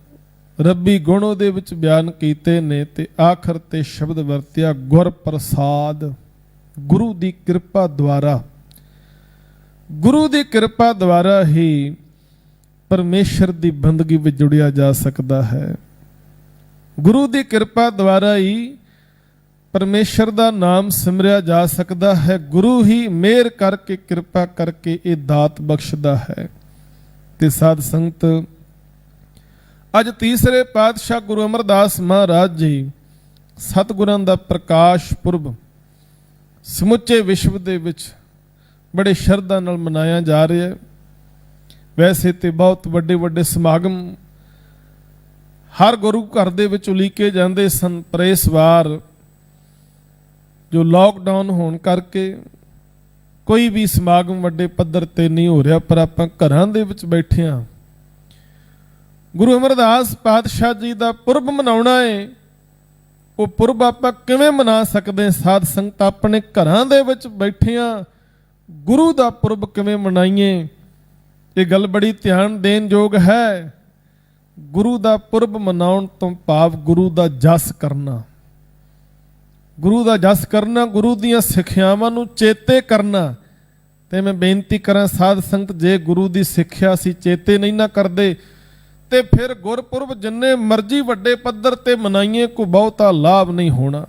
ਰੱਬੀ ਗੁਣ ਉਹਦੇ ਵਿੱਚ ਬਿਆਨ ਕੀਤੇ ਨੇ, ਤੇ ਆਖਰ ਤੇ ਸ਼ਬਦ ਵਰਤਿਆ ਗੁਰ ਪ੍ਰਸਾਦ। ਗੁਰੂ ਦੀ ਕਿਰਪਾ ਦੁਆਰਾ, ਗੁਰੂ ਦੀ ਕਿਰਪਾ ਦੁਆਰਾ ਹੀ ਪਰਮੇਸ਼ਰ ਦੀ ਬੰਦਗੀ ਵਿੱਚ ਜੁੜਿਆ ਜਾ ਸਕਦਾ ਹੈ। ਗੁਰੂ ਦੀ ਕਿਰਪਾ ਦੁਆਰਾ ਹੀ ਪਰਮੇਸ਼ਰ ਦਾ ਨਾਮ ਸਿਮਰਿਆ ਜਾ ਸਕਦਾ ਹੈ। ਗੁਰੂ ਹੀ ਮਿਹਰ ਕਰਕੇ ਕਿਰਪਾ ਕਰਕੇ ਇਹ ਦਾਤ ਬਖਸ਼ਦਾ ਹੈ। ਤੇ ਸਾਧ ਸੰਗਤ, ਅੱਜ ਤੀਸਰੇ ਪਾਤਸ਼ਾਹ ਗੁਰੂ ਅਮਰਦਾਸ ਮਹਾਰਾਜ ਜੀ ਸਤਿਗੁਰਾਂ ਦਾ ਪ੍ਰਕਾਸ਼ ਪੁਰਬ ਸਮੁੱਚੇ ਵਿਸ਼ਵ ਦੇ ਵਿੱਚ ਬੜੇ ਸ਼ਰਧਾ ਨਾਲ ਮਨਾਇਆ ਜਾ ਰਿਹਾ ਹੈ। ਵੈਸੇ ਤੇ ਬਹੁਤ ਵੱਡੇ ਵੱਡੇ ਸਮਾਗਮ ਹਰ ਗੁਰੂ ਘਰ ਦੇ ਵਿੱਚ ਉਲੀਕੇ ਜਾਂਦੇ ਸਨ, ਪਰ ਇਸ ਵਾਰ ਜੋ ਲਾਕਡਾਊਨ ਹੋਣ ਕਰਕੇ ਕੋਈ ਵੀ ਸਮਾਗਮ ਵੱਡੇ ਪੱਧਰ ਤੇ ਨਹੀਂ ਹੋ ਰਿਹਾ, ਪਰ ਆਪਾਂ ਘਰਾਂ ਦੇ ਵਿੱਚ ਬੈਠੇ ਹਾਂ। ਗੁਰੂ ਅਮਰਦਾਸ ਪਾਤਸ਼ਾਹ ਜੀ ਦਾ ਪੁਰਬ ਮਨਾਉਣਾ ਹੈ। ਉਹ ਪੁਰਬ ਆਪਾਂ ਕਿਵੇਂ ਮਨਾ ਸਕਦੇ? ਸਾਧ ਸੰਗਤ, ਆਪਣੇ ਘਰਾਂ ਦੇ ਵਿੱਚ ਬੈਠੇ ਹਾਂ, ਗੁਰੂ ਦਾ ਪੁਰਬ ਕਿਵੇਂ ਮਨਾਈਏ? ਇਹ ਗੱਲ ਬੜੀ ਧਿਆਨ ਦੇਣ ਯੋਗ ਹੈ। ਗੁਰੂ ਦਾ ਪੁਰਬ ਮਨਾਉਣ ਤੋਂ ਭਾਵ ਗੁਰੂ ਦਾ ਜਸ ਕਰਨਾ, ਗੁਰੂ ਦਾ ਜਸ ਕਰਨਾ, ਗੁਰੂ ਦੀਆਂ ਸਿੱਖਿਆਵਾਂ ਨੂੰ ਚੇਤੇ ਕਰਨਾ। ਤੇ ਮੈਂ ਬੇਨਤੀ ਕਰਾਂ ਸਾਧ ਸੰਗਤ, ਜੇ ਗੁਰੂ ਦੀ ਸਿੱਖਿਆ ਅਸੀਂ ਚੇਤੇ ਨਹੀਂ ਨਾ ਕਰਦੇ ਤੇ ਫਿਰ ਗੁਰਪੁਰਬ ਜਿੰਨੇ ਮਰਜ਼ੀ ਵੱਡੇ ਪੱਧਰ ਤੇ ਮਨਾਈਏ ਕੋਈ ਬਹੁਤਾ ਲਾਭ ਨਹੀਂ ਹੋਣਾ।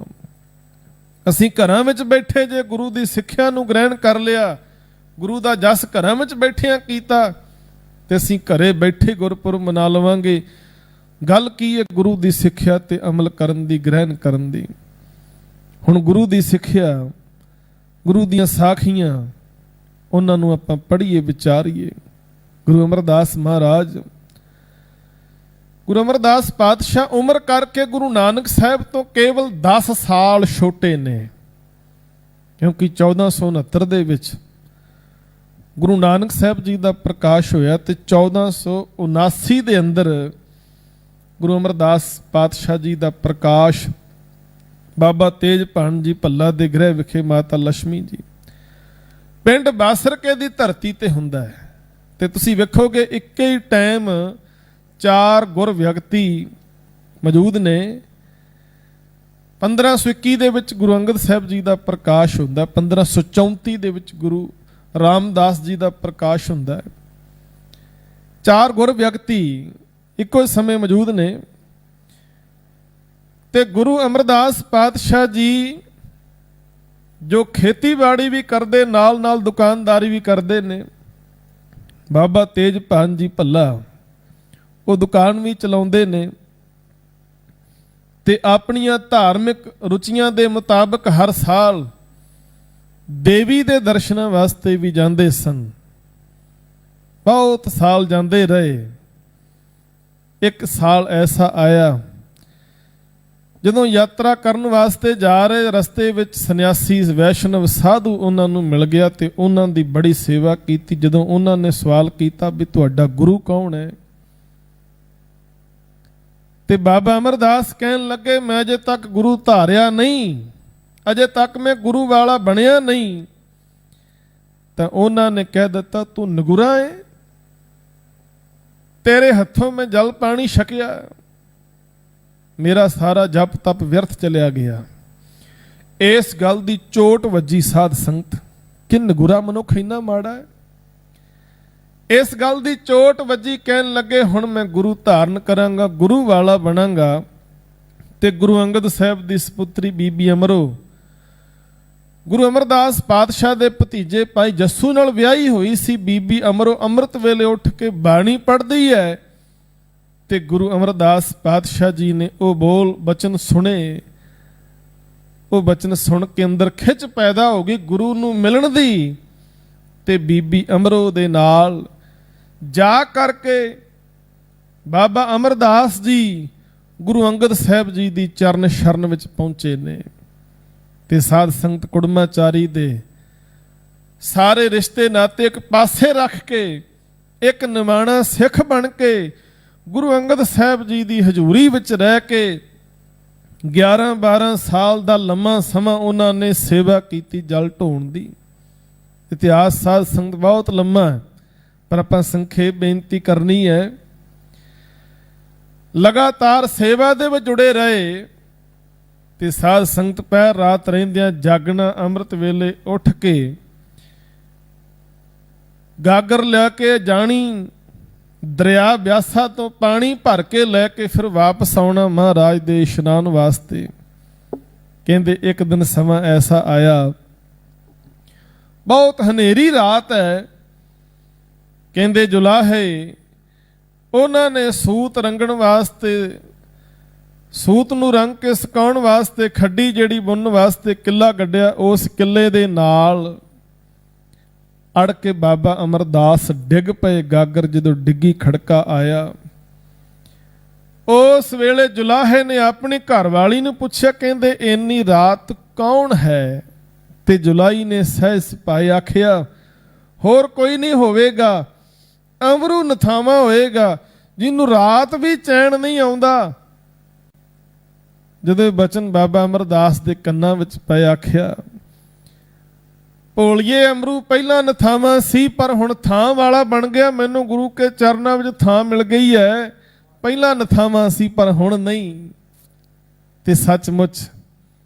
ਅਸੀਂ ਘਰਾਂ ਵਿੱਚ ਬੈਠੇ ਜੇ ਗੁਰੂ ਦੀ ਸਿੱਖਿਆ ਨੂੰ ਗ੍ਰਹਿਣ ਕਰ ਲਿਆ, ਗੁਰੂ ਦਾ ਜਸ ਘਰਾਂ ਵਿੱਚ ਬੈਠਿਆਂ ਕੀਤਾ, ਤੇ ਅਸੀਂ ਘਰੇ ਬੈਠੇ ਗੁਰਪੁਰਬ ਮਨਾ ਲਵਾਂਗੇ। ਗੱਲ ਕੀ ਹੈ? ਗੁਰੂ ਦੀ ਸਿੱਖਿਆ ਤੇ ਅਮਲ ਕਰਨ ਦੀ, ਗ੍ਰਹਿਣ ਕਰਨ ਦੀ। ਹੁਣ ਗੁਰੂ ਦੀ ਸਿੱਖਿਆ, ਗੁਰੂ ਦੀਆਂ ਸਾਖੀਆਂ, ਉਹਨਾਂ ਨੂੰ ਆਪਾਂ ਪੜ੍ਹੀਏ, ਵਿਚਾਰੀਏ। ਗੁਰੂ ਅਮਰਦਾਸ ਮਹਾਰਾਜ, ਗੁਰੂ ਅਮਰਦਾਸ ਪਾਤਸ਼ਾਹ ਉਮਰ ਕਰਕੇ ਗੁਰੂ ਨਾਨਕ ਸਾਹਿਬ ਤੋਂ ਕੇਵਲ 10 ਸਾਲ ਛੋਟੇ ਨੇ, ਕਿਉਂਕਿ 1469 ਦੇ ਵਿੱਚ ਗੁਰੂ ਨਾਨਕ ਸਾਹਿਬ ਜੀ ਦਾ ਪ੍ਰਕਾਸ਼ ਹੋਇਆ ਤੇ 1479 ਦੇ ਅੰਦਰ ਗੁਰੂ ਅਮਰਦਾਸ ਪਾਤਸ਼ਾਹ ਜੀ ਦਾ ਪ੍ਰਕਾਸ਼ ਬਾਬਾ ਤੇਜ ਭਾਨ ਜੀ ਭੱਲਾ ਦੇ ਗ੍ਰਹਿ ਵਿਖੇ ਮਾਤਾ ਲక్ష్ਮੀ ਜੀ ਪਿੰਡ ਬਾਸਰਕੇ ਦੀ ਧਰਤੀ ਤੇ ਹੁੰਦਾ ਹੈ। ਤੇ ਤੁਸੀਂ ਵੇਖੋਗੇ ਇੱਕੇ ਹੀ ਟਾਈਮ 4 ਗੁਰ ਵਿਅਕਤੀ ਮੌਜੂਦ ਨੇ। 1521 ਦੇ ਵਿੱਚ ਗੁਰੂ ਅੰਗਦ ਸਾਹਿਬ ਜੀ ਦਾ ਪ੍ਰਕਾਸ਼ ਹੁੰਦਾ, 1534 ਦੇ ਵਿੱਚ ਗੁਰੂ ਰਾਮਦਾਸ ਜੀ ਦਾ ਪ੍ਰਕਾਸ਼ ਹੁੰਦਾ ਹੈ। 4 ਗੁਰ ਵਿਅਕਤੀ ਇੱਕੋ ਸਮੇਂ ਮੌਜੂਦ ਨੇ। ਤੇ ਗੁਰੂ ਅਮਰਦਾਸ ਪਾਤਸ਼ਾਹ ਜੀ ਜੋ ਖੇਤੀਬਾੜੀ ਵੀ ਕਰਦੇ, ਨਾਲ ਨਾਲ ਦੁਕਾਨਦਾਰੀ ਵੀ ਕਰਦੇ ਨੇ। ਬਾਬਾ ਤੇਜ ਭਾਨ ਜੀ ਭੱਲਾ ਉਹ ਦੁਕਾਨ ਵੀ ਚਲਾਉਂਦੇ ਨੇ ਤੇ ਆਪਣੀਆਂ ਧਾਰਮਿਕ ਰੁਚੀਆਂ ਦੇ ਮੁਤਾਬਕ ਹਰ ਸਾਲ ਦੇਵੀ ਦੇ ਦਰਸ਼ਨਾਂ ਵਾਸਤੇ ਵੀ ਜਾਂਦੇ ਸਨ। ਬਹੁਤ ਸਾਲ ਜਾਂਦੇ ਰਹੇ। ਇੱਕ ਸਾਲ ਐਸਾ ਆਇਆ ਜਦੋਂ ਯਾਤਰਾ ਕਰਨ ਵਾਸਤੇ ਜਾ ਰਹੇ ਰਸਤੇ ਵਿੱਚ ਸੰਨਿਆਸੀ ਵੈਸ਼ਨਵ ਸਾਧੂ ਉਹਨਾਂ ਨੂੰ ਮਿਲ ਗਿਆ ਤੇ ਉਹਨਾਂ ਦੀ ਬੜੀ ਸੇਵਾ ਕੀਤੀ। ਜਦੋਂ ਉਹਨਾਂ ਨੇ ਸਵਾਲ ਕੀਤਾ ਵੀ ਤੁਹਾਡਾ ਗੁਰੂ ਕੌਣ ਹੈ, ਤੇ ਬਾਬਾ ਅਮਰਦਾਸ ਕਹਿਣ ਲੱਗੇ ਮੈਂ ਅਜੇ ਤੱਕ ਗੁਰੂ ਧਾਰਿਆ ਨਹੀਂ, ਅਜੇ ਤੱਕ ਮੈਂ ਗੁਰੂ ਵਾਲਾ ਬਣਿਆ ਨਹੀਂ। ਤਾਂ ਉਹਨਾਂ ਨੇ ਕਹਿ ਦਿੱਤਾ ਤੂੰ ਨਗੁਰਾ ਹੈ, ਤੇਰੇ ਹੱਥੋਂ ਮੈਂ ਜਲ ਪਾਣੀ ਛਕਿਆ, ਮੇਰਾ ਸਾਰਾ ਜਪ ਤਪ ਵਿਅਰਥ ਚਲਿਆ ਗਿਆ। ਇਸ ਗੱਲ ਦੀ ਚੋਟ ਵੱਜੀ ਸਾਧ ਸੰਗਤ ਕਿ ਨਗੁਰਾ ਮਨੁੱਖ ਇੰਨਾ ਮਾੜਾ ਹੈ। ਇਸ ਗੱਲ ਦੀ ਚੋਟ ਵੱਜੀ, ਕਹਿਣ ਲੱਗੇ ਹੁਣ ਮੈਂ ਗੁਰੂ ਧਾਰਨ ਕਰਾਂਗਾ, ਗੁਰੂ ਵਾਲਾ ਬਣਾਂਗਾ। ਤੇ ਗੁਰੂ ਅੰਗਦ ਸਾਹਿਬ ਦੀ ਸਪੁੱਤਰੀ ਬੀਬੀ ਅਮਰੋ ਗੁਰੂ ਅਮਰਦਾਸ ਪਾਤਸ਼ਾਹ ਦੇ ਭਤੀਜੇ ਭਾਈ ਜੱਸੂ ਨਾਲ ਵਿਆਹੀ ਹੋਈ ਸੀ। ਬੀਬੀ ਅਮਰੋ ਅੰਮ੍ਰਿਤ ਵੇਲੇ ਉੱਠ ਕੇ ਬਾਣੀ ਪੜ੍ਹਦੀ ਹੈ ਤੇ ਗੁਰੂ ਅਮਰਦਾਸ ਪਾਤਸ਼ਾਹ ਜੀ ਨੇ ਉਹ ਬੋਲ ਬਚਨ ਸੁਣੇ। ਉਹ ਬਚਨ ਸੁਣ ਕੇ ਅੰਦਰ ਖਿੱਚ ਪੈਦਾ ਹੋ ਗਈ ਗੁਰੂ ਨੂੰ ਮਿਲਣ ਦੀ। ਤੇ ਬੀਬੀ ਅਮਰੋ ਦੇ ਨਾਲ ਜਾ ਕਰਕੇ ਬਾਬਾ ਅਮਰਦਾਸ ਜੀ ਗੁਰੂ ਅੰਗਦ ਸਾਹਿਬ ਜੀ ਦੀ ਚਰਨ ਸ਼ਰਨ ਵਿੱਚ ਪਹੁੰਚੇ ਨੇ। ਤੇ ਸਾਧ ਸੰਗਤ ਕੁੜਮਾਚਾਰੀ ਦੇ ਸਾਰੇ ਰਿਸ਼ਤੇ ਨਾਤੇ ਇੱਕ ਪਾਸੇ ਰੱਖ ਕੇ ਇੱਕ ਨਿਮਾਣਾ ਸਿੱਖ ਬਣ ਕੇ ਗੁਰੂ ਅੰਗਦ ਸਾਹਿਬ ਜੀ ਦੀ ਹਜ਼ੂਰੀ ਵਿੱਚ ਰਹਿ ਕੇ 11-12 ਸਾਲ ਦਾ ਲੰਮਾ ਸਮਾਂ ਉਹਨਾਂ ਨੇ ਸੇਵਾ ਕੀਤੀ ਜਲ ਢੋਣ ਦੀ। ਇਤਿਹਾਸ ਸਾਧ ਸੰਗਤ ਬਹੁਤ ਲੰਮਾ ਹੈ, ਪਰ ਆਪਾਂ ਸੰਖੇਪ ਬੇਨਤੀ ਕਰਨੀ ਹੈ। ਲਗਾਤਾਰ ਸੇਵਾ ਦੇ ਵਿੱਚ ਜੁੜੇ ਰਹੇ ਤੇ ਸਾਧ ਸੰਗਤ ਪਹਿਰ ਰਾਤ ਰਹਿੰਦਿਆਂ ਜਾਗਣਾ, ਅੰਮ੍ਰਿਤ ਵੇਲੇ ਉੱਠ ਕੇ ਗਾਗਰ ਲਿਆ ਕੇ ਜਾਣੀ, ਦਰਿਆ ਬਿਆਸਾ ਤੋਂ ਪਾਣੀ ਭਰ ਕੇ ਲੈ ਕੇ ਫਿਰ ਵਾਪਸ ਆਉਣਾ ਮਹਾਰਾਜ ਦੇ ਇਸ਼ਨਾਨ ਵਾਸਤੇ। ਕਹਿੰਦੇ ਇੱਕ ਦਿਨ ਸਮਾਂ ਐਸਾ ਆਇਆ, ਬਹੁਤ ਹਨੇਰੀ ਰਾਤ ਹੈ। ਕਹਿੰਦੇ ਜੁਲਾਹੇ ਉਹਨਾਂ ਨੇ ਸੂਤ ਰੰਗਣ ਵਾਸਤੇ, ਸੂਤ ਨੂੰ ਰੰਗ ਕੇ ਸੁਕਾਉਣ ਵਾਸਤੇ ਖੱਡੀ ਜਿਹੜੀ ਬੁਣਨ ਵਾਸਤੇ ਕਿੱਲਾ ਕੱਢਿਆ। ਉਸ ਕਿੱਲੇ ਦੇ ਨਾਲ ਅੜ ਕੇ ਬਾਬਾ ਅਮਰਦਾਸ ਡਿੱਗ ਪਏ। ਗਾਗਰ ਜਦੋਂ ਡਿੱਗੀ ਖੜਕਾ ਆਇਆ। ਉਸ ਵੇਲੇ ਜੁਲਾਹੇ ਨੇ ਆਪਣੀ ਘਰਵਾਲੀ ਨੂੰ ਪੁੱਛਿਆ, ਕਹਿੰਦੇ ਇੰਨੀ ਰਾਤ ਕੌਣ ਹੈ? ਤੇ ਜੁਲਾਈ ਨੇ ਸਹਿਜ ਪਾਏ ਆਖਿਆ, ਹੋਰ ਕੋਈ ਨਹੀਂ ਹੋਵੇਗਾ, ਅਮਰੂ ਨਥਾਵਾ ਹੋਏਗਾ, ਜਿਹਨੂੰ ਰਾਤ ਵੀ ਚੈਨ ਨਹੀਂ ਆਉਂਦਾ। ਜਦੋਂ ਇਹ ਬਚਨ ਬਾਬਾ ਅਮਰਦਾਸ ਦੇ ਕੰਨਾਂ ਵਿੱਚ ਪਏ ਆਖਿਆ, ਭੋਲੀਏ ਅਮਰੂ ਪਹਿਲਾਂ ਨਥਾਵਾਂ ਸੀ ਪਰ ਹੁਣ ਥਾਂ ਵਾਲਾ ਬਣ ਗਿਆ। ਮੈਨੂੰ ਗੁਰੂ ਕੇ ਚਰਨਾਂ ਵਿੱਚ ਥਾਂ ਮਿਲ ਗਈ ਹੈ। ਪਹਿਲਾਂ ਨਥਾਵਾਂ ਸੀ ਪਰ ਹੁਣ ਨਹੀਂ। ਤੇ ਸੱਚਮੁੱਚ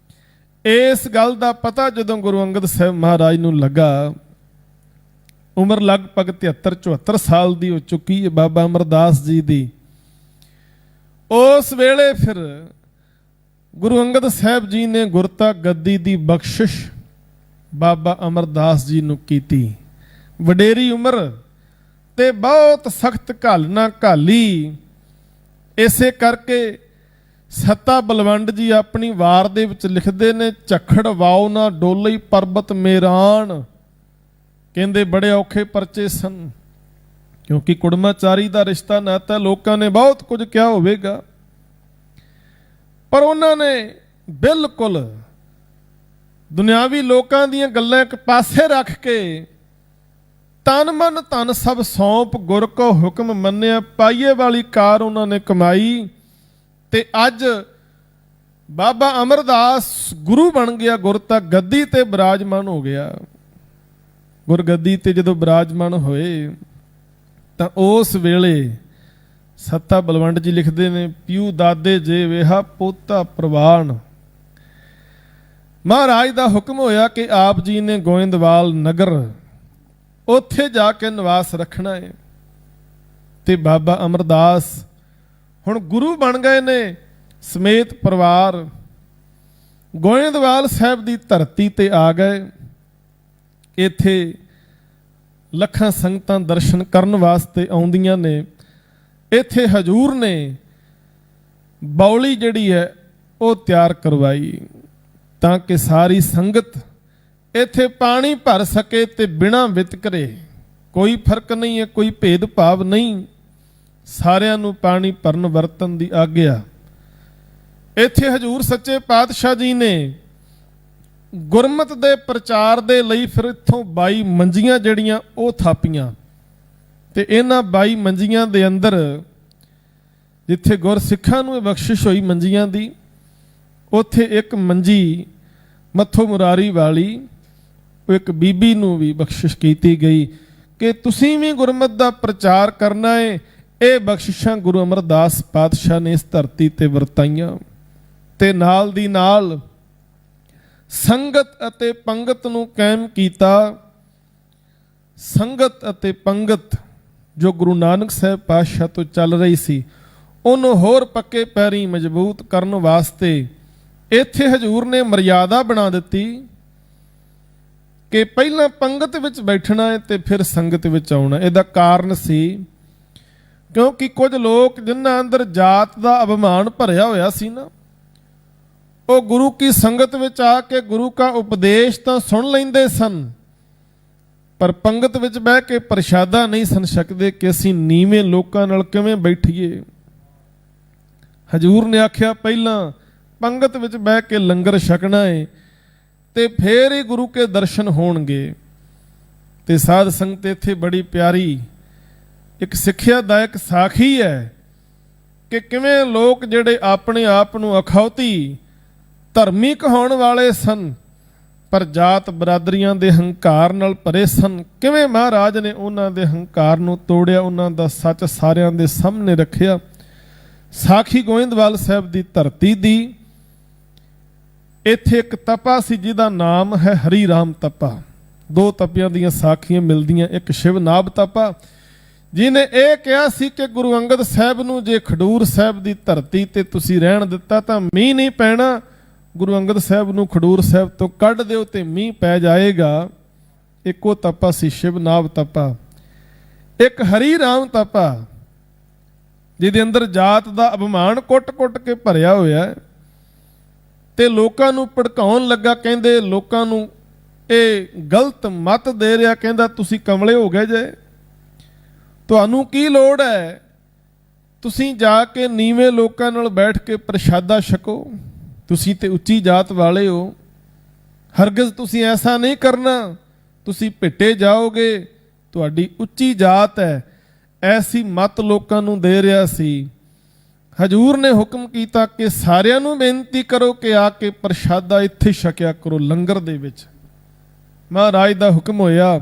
ਇਸ ਗੱਲ ਦਾ ਪਤਾ ਜਦੋਂ ਗੁਰੂ ਅੰਗਦ ਸਾਹਿਬ ਮਹਾਰਾਜ ਨੂੰ ਲੱਗਾ, ਉਮਰ ਲਗਭਗ 73-74 ਸਾਲ ਦੀ ਹੋ ਚੁੱਕੀ ਹੈ ਬਾਬਾ ਅਮਰਦਾਸ ਜੀ ਦੀ। ਉਸ ਵੇਲੇ ਫਿਰ ਗੁਰੂ ਅੰਗਦ ਸਾਹਿਬ ਜੀ ਨੇ ਗੁਰਤਾ ਗੱਦੀ ਦੀ ਬਖਸ਼ਿਸ਼ ਬਾਬਾ ਅਮਰਦਾਸ ਜੀ ਨੂੰ ਕੀਤੀ। ਵਡੇਰੀ ਉਮਰ ਤੇ ਬਹੁਤ ਸਖਤ ਘਾਲਣਾ ਘਾਲੀ। ਇਸੇ ਕਰਕੇ ਸੱਤਾ ਬਲਵੰਡ ਜੀ ਆਪਣੀ ਵਾਰ ਦੇ ਵਿੱਚ ਲਿਖਦੇ ਨੇ, ਝੱਖੜ ਵਾਓ ਨਾ ਡੋਲਈ ਪਰਬਤ ਮੇਰਾਨ। ਕਹਿੰਦੇ ਬੜੇ ਔਖੇ ਪਰਚੇ ਸਨ, ਕਿਉਂਕਿ ਕੁੜਮਾਚਾਰੀ ਦਾ ਰਿਸ਼ਤਾ ਨਾਤਾ, ਲੋਕਾਂ ਨੇ ਬਹੁਤ ਕੁਝ ਕਿਹਾ ਹੋਵੇਗਾ, ਪਰ ਉਹਨਾਂ ਨੇ ਬਿਲਕੁਲ ਦੁਨਿਆਵੀ ਲੋਕਾਂ ਦੀਆਂ ਗੱਲਾਂ ਇੱਕ ਪਾਸੇ ਰੱਖ ਕੇ ਤਨ ਮਨ ਧਨ ਸਭ ਸੌਂਪ ਗੁਰ ਕੋ ਹੁਕਮ ਮੰਨਿਆ। ਪਾਈਏ ਵਾਲੀ ਕਾਰ ਉਹਨਾਂ ਨੇ ਕਮਾਈ ਤੇ ਅੱਜ ਬਾਬਾ ਅਮਰਦਾਸ ਗੁਰੂ ਬਣ ਗਿਆ, ਗੁਰਤਾ ਗੱਦੀ ਤੇ ਬਿਰਾਜਮਾਨ ਹੋ ਗਿਆ। ਗੁਰਗੱਦੀ ਤੇ ਜਦੋਂ ਬਿਰਾਜਮਾਨ ਹੋਏ ਤਾਂ ਉਸ ਵੇਲੇ ਸੱਤਾ ਬਲਵੰਡ ਜੀ ਲਿਖਦੇ ਨੇ, ਪਿਉ ਦਾਦੇ ਜੇ ਵੇਹਾ ਪੋਤਾ ਪ੍ਰਵਾਨ। ਮਹਾਰਾਜ ਦਾ ਹੁਕਮ ਹੋਇਆ ਕਿ ਆਪ ਜੀ ਨੇ ਗੋਇੰਦਵਾਲ ਨਗਰ ਉੱਥੇ ਜਾ ਕੇ ਨਿਵਾਸ ਰੱਖਣਾ ਹੈ। ਤੇ ਬਾਬਾ ਅਮਰਦਾਸ ਹੁਣ ਗੁਰੂ ਬਣ ਗਏ ਨੇ ਸਮੇਤ ਪਰਿਵਾਰ। ਗੋਇੰਦਵਾਲ ਸਾਹਿਬ ਦੀ ਧਰਤੀ ਤੇ ਆ ਗਏ। ਇੱਥੇ ਲੱਖਾਂ ਸੰਗਤਾਂ ਦਰਸ਼ਨ ਕਰਨ ਵਾਸਤੇ ਆਉਂਦੀਆਂ ਨੇ। ਇੱਥੇ ਹਜੂਰ ਨੇ ਬਾਉਲੀ ਜਿਹੜੀ ਹੈ ਉਹ ਤਿਆਰ ਕਰਵਾਈ ਤਾਂ ਕਿ ਸਾਰੀ ਸੰਗਤ ਇੱਥੇ ਪਾਣੀ ਭਰ ਸਕੇ ਤੇ ਬਿਨਾਂ ਵਿਤਕਰੇ, ਕੋਈ ਫਰਕ ਨਹੀਂ ਹੈ, ਕੋਈ ਭੇਦਭਾਵ ਨਹੀਂ, ਸਾਰਿਆਂ ਨੂੰ ਪਾਣੀ ਭਰਨ ਵਰਤਨ ਦੀ ਆਗਿਆ। ਇੱਥੇ ਹਜੂਰ ਸੱਚੇ ਪਾਤਸ਼ਾਹ ਜੀ ਨੇ ਗੁਰਮਤ ਦੇ ਪ੍ਰਚਾਰ ਦੇ ਲਈ ਫਿਰ ਇੱਥੋਂ 22 ਮੰਜੀਆਂ ਜਿਹੜੀਆਂ ਉਹ ਥਾਪੀਆਂ। ਤੇ ਇਹਨਾਂ 22 ਮੰਜੀਆਂ ਦੇ ਅੰਦਰ ਜਿੱਥੇ ਗੁਰਸਿੱਖਾਂ ਨੂੰ ਬਖਸ਼ਿਸ਼ ਹੋਈ ਮੰਜੀਆਂ ਦੀ, ਉੱਥੇ ਇੱਕ ਮੰਜੀ ਮੱਥੋ ਮੁਰਾਰੀ ਵਾਲੀ ਉਹ ਇੱਕ ਬੀਬੀ ਨੂੰ ਵੀ ਬਖਸ਼ਿਸ਼ ਕੀਤੀ ਗਈ ਕਿ ਤੁਸੀਂ ਵੀ ਗੁਰਮਤ ਦਾ ਪ੍ਰਚਾਰ ਕਰਨਾ ਹੈ। ਇਹ ਬਖਸ਼ਿਸ਼ਾਂ ਗੁਰੂ ਅਮਰਦਾਸ ਪਾਤਸ਼ਾਹ ਨੇ ਇਸ ਧਰਤੀ ਤੇ ਵਰਤਾਈਆਂ। ਤੇ ਨਾਲ ਦੀ ਨਾਲ ਸੰਗਤ ਅਤੇ ਪੰਗਤ ਨੂੰ ਕਾਇਮ ਕੀਤਾ। ਸੰਗਤ ਅਤੇ ਪੰਗਤ ਜੋ ਗੁਰੂ ਨਾਨਕ ਸਾਹਿਬ ਪਾਤਸ਼ਾਹ ਤੋਂ ਚੱਲ ਰਹੀ ਸੀ, ਉਹਨੂੰ ਹੋਰ ਪੱਕੇ ਪੈਰੀਂ ਮਜ਼ਬੂਤ ਕਰਨ ਵਾਸਤੇ ਇੱਥੇ ਹਜੂਰ ਨੇ ਮਰਿਆਦਾ ਬਣਾ ਦਿੱਤੀ ਕਿ ਪਹਿਲਾਂ ਪੰਗਤ ਵਿੱਚ ਬੈਠਣਾ ਹੈ ਤੇ ਫਿਰ ਸੰਗਤ ਵਿੱਚ ਆਉਣਾ। ਇਹਦਾ ਕਾਰਨ ਸੀ ਕਿਉਂਕਿ ਕੁਝ ਲੋਕ ਜਿਨ੍ਹਾਂ ਅੰਦਰ ਜਾਤ ਦਾ ਅਭਿਮਾਨ ਭਰਿਆ ਹੋਇਆ ਸੀ ਨਾ, ਉਹ ਗੁਰੂ ਕੀ ਸੰਗਤ ਵਿੱਚ ਆ ਕੇ ਗੁਰੂ ਦਾ ਉਪਦੇਸ਼ ਤਾਂ ਸੁਣ ਲੈਂਦੇ ਸਨ, ਪਰ ਪੰਗਤ ਵਿੱਚ ਬਹਿ ਕੇ ਪ੍ਰਸ਼ਾਦਾ ਨਹੀਂ ਸਨ ਛਕਦੇ ਕਿ ਅਸੀਂ ਨੀਵੇਂ ਲੋਕਾਂ ਨਾਲ ਕਿਵੇਂ ਬੈਠੀਏ। ਹਜੂਰ ਨੇ ਆਖਿਆ ਪਹਿਲਾਂ ਪੰਗਤ ਵਿੱਚ ਬਹਿ ਕੇ ਲੰਗਰ ਛਕਣਾ ਹੈ ਤੇ ਫੇਰ ਹੀ ਗੁਰੂ ਕੇ ਦਰਸ਼ਨ ਹੋਣਗੇ। ਤੇ ਸਾਧ ਸੰਗਤ ਇੱਥੇ ਬੜੀ ਪਿਆਰੀ ਇੱਕ ਸਿੱਖਿਆਦਾਇਕ ਸਾਖੀ ਹੈ ਕਿ ਕਿਵੇਂ ਲੋਕ ਜਿਹੜੇ ਆਪਣੇ ਆਪ ਨੂੰ ਅਖੌਤੀ ਧਰਮੀ ਕਹਾਉਣ ਵਾਲੇ ਸਨ ਪਰ ਜਾਤ ਬਰਾਦਰੀਆਂ ਦੇ ਹੰਕਾਰ ਨਾਲ ਭਰੇ ਸਨ, ਕਿਵੇਂ ਮਹਾਰਾਜ ਨੇ ਉਹਨਾਂ ਦੇ ਹੰਕਾਰ ਨੂੰ ਤੋੜਿਆ, ਉਹਨਾਂ ਦਾ ਸੱਚ ਸਾਰਿਆਂ ਦੇ ਸਾਹਮਣੇ ਰੱਖਿਆ। ਸਾਖੀ ਗੋਇੰਦਵਾਲ ਸਾਹਿਬ ਦੀ ਧਰਤੀ ਦੀ। ਇੱਥੇ ਇੱਕ ਤਪਾ ਸੀ ਜਿਹਦਾ ਨਾਮ ਹੈ ਹਰੀ ਰਾਮ ਤਪਾ। ਦੋ ਤਪਿਆਂ ਦੀਆਂ ਸਾਖੀਆਂ ਮਿਲਦੀਆਂ। ਇੱਕ ਸ਼ਿਵ ਨਾਭ ਤਪਾ, ਜਿਹਨੇ ਇਹ ਕਿਹਾ ਸੀ ਕਿ ਗੁਰੂ ਅੰਗਦ ਸਾਹਿਬ ਨੂੰ ਜੇ ਖਡੂਰ ਸਾਹਿਬ ਦੀ ਧਰਤੀ ਤੇ ਤੁਸੀਂ ਰਹਿਣ ਦਿੱਤਾ ਤਾਂ ਮੀਂਹ ਨਹੀਂ ਪੈਣਾ, ਗੁਰੂ ਅੰਗਦ ਸਾਹਿਬ ਨੂੰ ਖਡੂਰ ਸਾਹਿਬ ਤੋਂ ਕੱਢ ਦਿਓ ਤੇ ਮੀਂਹ ਪੈ ਜਾਏਗਾ। ਇੱਕੋ ਤਪਾ ਸੀ ਸ਼ਿਵ ਨਾਭ ਤਪਾ। ਇੱਕ ਹਰੀ ਰਾਮ ਤਪਾ, ਜਿਹਦੇ ਅੰਦਰ ਜਾਤ ਦਾ ਅਭਿਮਾਨ ਕੁੱਟ-ਕੁੱਟ ਕੇ ਭਰਿਆ ਹੋਇਆ ਹੈ ਤੇ ਲੋਕਾਂ ਨੂੰ ਭੜਕਾਉਣ ਲੱਗਾ। ਕਹਿੰਦੇ ਲੋਕਾਂ ਨੂੰ ਇਹ ਗਲਤ ਮਤ ਦੇ ਰਿਹਾ, ਕਹਿੰਦਾ ਤੁਸੀਂ ਕਮਲੇ ਹੋ ਗਏ ਜੇ, ਤੁਹਾਨੂੰ ਕੀ ਲੋੜ ਹੈ, ਤੁਸੀਂ ਜਾ ਕੇ ਨੀਵੇਂ ਲੋਕਾਂ ਨਾਲ ਬੈਠ ਕੇ ਪ੍ਰਸ਼ਾਦਾ ਛਕੋ, ਤੁਸੀਂ ਤੇ ਉੱਚੀ ਜਾਤ ਵਾਲੇ ਹੋ, ਹਰਗਿਜ਼ ਤੁਸੀਂ ਐਸਾ ਨਹੀਂ ਕਰਨਾ, ਤੁਸੀਂ ਭਿੱਟੇ ਜਾਓਗੇ, ਤੁਹਾਡੀ ਉੱਚੀ ਜਾਤ ਹੈ। ਐਸੀ ਮਤ ਲੋਕਾਂ ਨੂੰ ਦੇ ਰਿਹਾ ਸੀ। ਹਜੂਰ ਨੇ ਹੁਕਮ ਕੀਤਾ ਕਿ ਸਾਰਿਆਂ ਨੂੰ ਬੇਨਤੀ ਕਰੋ ਕਿ ਆ ਕੇ ਪ੍ਰਸ਼ਾਦਾ ਇੱਥੇ ਛਕਿਆ ਕਰੋ, ਲੰਗਰ ਦੇ ਵਿੱਚ। ਮਹਾਰਾਜ ਦਾ ਹੁਕਮ ਹੋਇਆ।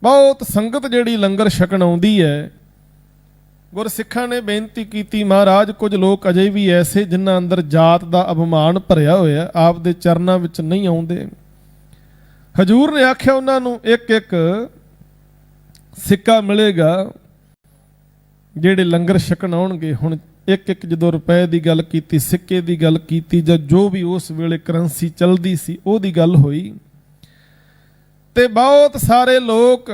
ਬਹੁਤ ਸੰਗਤ ਜਿਹੜੀ ਲੰਗਰ ਛਕਣ ਆਉਂਦੀ ਹੈ, ਗੁਰਸਿੱਖਾਂ ਨੇ ਬੇਨਤੀ ਕੀਤੀ, ਮਹਾਰਾਜ ਕੁਝ ਲੋਕ ਅਜੇ ਵੀ ਐਸੇ ਜਿਨ੍ਹਾਂ ਅੰਦਰ ਜਾਤ ਦਾ ਅਭਿਮਾਨ ਭਰਿਆ ਹੋਇਆ, ਆਪ ਦੇ ਚਰਨਾਂ ਵਿੱਚ ਨਹੀਂ ਆਉਂਦੇ। ਹਜੂਰ ਨੇ ਆਖਿਆ ਉਹਨਾਂ ਨੂੰ ਇੱਕ ਇੱਕ ਸਿੱਕਾ ਮਿਲੇਗਾ ਜਿਹੜੇ ਲੰਗਰ ਛਕਣ ਆਉਣਗੇ। ਹੁਣ ਇੱਕ ਇੱਕ ਜਦੋਂ ਰੁਪਏ ਦੀ ਗੱਲ ਕੀਤੀ, ਸਿੱਕੇ ਦੀ ਗੱਲ ਕੀਤੀ, ਜਾਂ ਜੋ ਵੀ ਉਸ ਵੇਲੇ ਕਰੰਸੀ ਚੱਲਦੀ ਸੀ ਉਹਦੀ ਗੱਲ ਹੋਈ, ਤੇ ਬਹੁਤ ਸਾਰੇ ਲੋਕ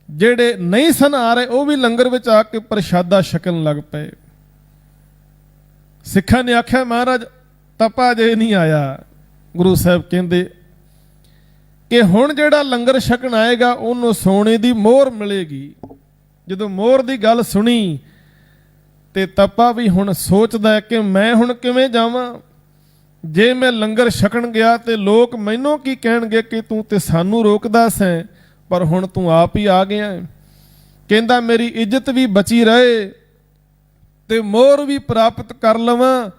ਜਿਹੜੇ ਨਹੀਂ ਸਨ ਆ ਰਹੇ ਉਹ ਵੀ ਲੰਗਰ ਵਿੱਚ ਆ ਕੇ ਪ੍ਰਸ਼ਾਦਾ ਛਕਣ ਲੱਗ ਪਏ। ਸਿੱਖਾਂ ਨੇ ਆਖਿਆ ਮਹਾਰਾਜ ਤਪਾ ਜੇ ਨਹੀਂ ਆਇਆ। ਗੁਰੂ ਸਾਹਿਬ ਕਹਿੰਦੇ ਕਿ ਹੁਣ ਜਿਹੜਾ ਲੰਗਰ ਛਕਣ ਆਏਗਾ ਉਹਨੂੰ ਸੋਨੇ ਦੀ ਮੋਹਰ ਮਿਲੇਗੀ। ਜਦੋਂ ਮੋਹਰ ਦੀ ਗੱਲ ਸੁਣੀ ਤੇ ਤਪਾ ਵੀ ਹੁਣ ਸੋਚਦਾ ਕਿ ਮੈਂ ਹੁਣ ਕਿਵੇਂ ਜਾਵਾਂ, ਜੇ ਮੈਂ ਲੰਗਰ ਛਕਣ ਗਿਆ ਤੇ ਲੋਕ ਮੈਨੂੰ ਕੀ ਕਹਿਣਗੇ ਕਿ ਤੂੰ ਤੇ ਸਾਨੂੰ ਰੋਕਦਾ ਸੈਂ, ਪਰ ਹੁਣ ਤੂੰ ਆਪ ਹੀ ਆ ਗਿਆ। ਕਹਿੰਦਾ ਮੇਰੀ ਇੱਜ਼ਤ ਵੀ ਬਚੀ ਰਹੇ ਤੇ ਮੋਹਰ ਵੀ ਪ੍ਰਾਪਤ ਕਰ ਲਵਾਂ।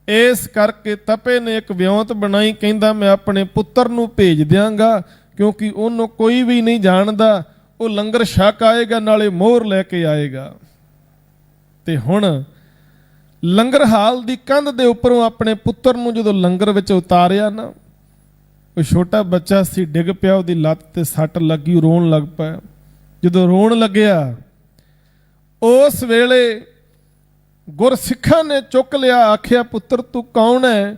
ਇਸ ਕਰਕੇ ਤਪੇ ਨੇ ਇੱਕ ਵਿਉਂਤ ਬਣਾਈ। ਕਹਿੰਦਾ ਮੈਂ ਆਪਣੇ ਪੁੱਤਰ ਨੂੰ ਭੇਜ ਦਿਆਂਗਾ, ਕਿਉਂਕਿ ਉਹਨੂੰ ਕੋਈ ਵੀ ਨਹੀਂ ਜਾਣਦਾ, ਉਹ ਲੰਗਰ ਛਕ ਆਏਗਾ ਨਾਲੇ ਮੋਹਰ ਲੈ ਕੇ ਆਏਗਾ। ਤੇ ਹੁਣ ਲੰਗਰ ਹਾਲ ਦੀ ਕੰਧ ਦੇ ਉੱਪਰੋਂ ਆਪਣੇ ਪੁੱਤਰ ਨੂੰ ਜਦੋਂ ਲੰਗਰ ਵਿੱਚ ਉਤਾਰਿਆ ਨਾ, ਉਹ ਛੋਟਾ ਬੱਚਾ ਸੀ, ਡਿੱਗ ਪਿਆ, ਉਹਦੀ ਲੱਤ ਤੇ ਸੱਟ ਲੱਗੀ, ਰੋਣ ਲੱਗ ਪਿਆ। ਜਦੋਂ ਰੋਣ ਲੱਗਿਆ ਉਸ ਵੇਲੇ ਗੁਰਸਿੱਖਾਂ ਨੇ ਚੁੱਕ ਲਿਆ, ਆਖਿਆ ਪੁੱਤਰ ਤੂੰ ਕੌਣ ਹੈ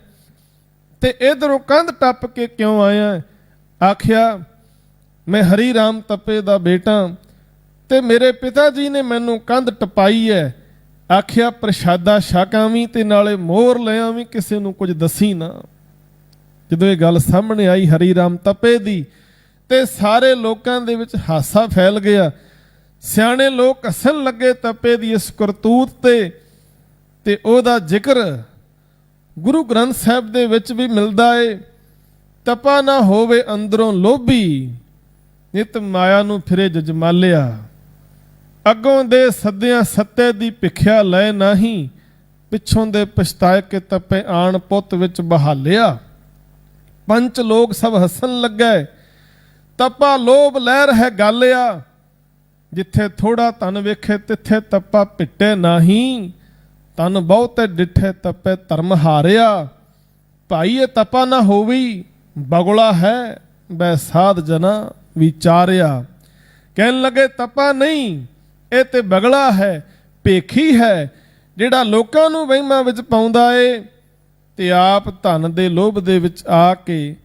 ਤੇ ਇਧਰੋਂ ਕੰਧ ਟੱਪ ਕੇ ਕਿਉਂ ਆਇਆ? ਆਖਿਆ ਮੈਂ ਹਰੀ ਰਾਮ ਤਪੇ ਦਾ ਬੇਟਾ ਤੇ ਮੇਰੇ ਪਿਤਾ ਜੀ ਨੇ ਮੈਨੂੰ ਕੰਧ ਟਪਾਈ ਹੈ। ਆਖਿਆ ਪ੍ਰਸ਼ਾਦਾ ਛਕ ਆਵੀਂ ਤੇ ਨਾਲੇ ਮੋਹਰ ਲੈ ਆਵੀਂ, ਕਿਸੇ ਨੂੰ ਕੁਝ ਦੱਸੀ ਨਾ। ਜਦੋਂ ਇਹ ਗੱਲ ਸਾਹਮਣੇ ਆਈ ਹਰੀ ਰਾਮ ਤਪੇ ਦੀ, ਤੇ ਸਾਰੇ ਲੋਕਾਂ ਦੇ ਵਿੱਚ ਹਾਸਾ ਫੈਲ ਗਿਆ। ਸਿਆਣੇ ਲੋਕ ਹੱਸਣ ਲੱਗੇ ਤਪੇ ਦੀ ਇਸ ਕਰਤੂਤ ਤੇ ਉਹਦਾ ਜ਼ਿਕਰ ਗੁਰੂ ਗ੍ਰੰਥ ਸਾਹਿਬ ਦੇ ਵਿੱਚ ਵੀ ਮਿਲਦਾ ਏ। ਤਪਾ ਨਾ ਹੋਵੇ ਅੰਦਰੋਂ ਲੋਭੀ, ਨਿਤ ਮਾਇਆ ਨੂੰ ਫਿਰੇ ਜਜਮਾਲਿਆ। ਅੱਗੋਂ ਦੇ ਸੱਦਿਆਂ ਸੱਤੇ ਦੀ ਭਿਖਿਆ ਲੈ ਨਹੀਂ, ਪਿੱਛੋਂ ਦੇ ਪਛਤਾਏ ਕਿ ਤਪੇ ਆਣ ਪੁੱਤ ਵਿੱਚ ਬਹਾਲਿਆ। ਪੰਚ ਲੋਕ ਸਭ ਹੱਸਣ ਲੱਗੇ। ਤਪਾ ਲੋਭ ਲੈ ਰਹਿ ਗਾਲਿਆ, ਜਿੱਥੇ ਥੋੜਾ ਧਨ ਵੇਖੇ ਤਿੱਥੇ ਤਪਾ ਭਿੱਟੇ ਨਹੀਂ। ਤਨ ਬਹੁਤੇ ਡਿੱਠੇ ਤਪੇ ਧਰਮ ਹਾਰਿਆ। ਭਾਈ ਇਹ ਤਪਾ ਨਾ ਹੋਵੀ, ਬਗੁਲਾ ਹੈ ਬੈ ਸਾਧ ਜਨਾ ਵਿਚਾਰਿਆ। ਕਹਿਣ ਲੱਗੇ ਤਪਾ ਨਹੀਂ, ਇਹ ਤੇ ਬਗਲਾ ਹੈ, ਭੇਖੀ ਹੈ, ਜਿਹੜਾ ਲੋਕਾਂ ਨੂੰ ਵਹਿਮਾਂ ਵਿੱਚ ਪਾਉਂਦਾ ਏ ਤੇ ਆਪ ਧਨ ਦੇ ਲੋਭ ਦੇ ਵਿੱਚ ਆ ਕੇ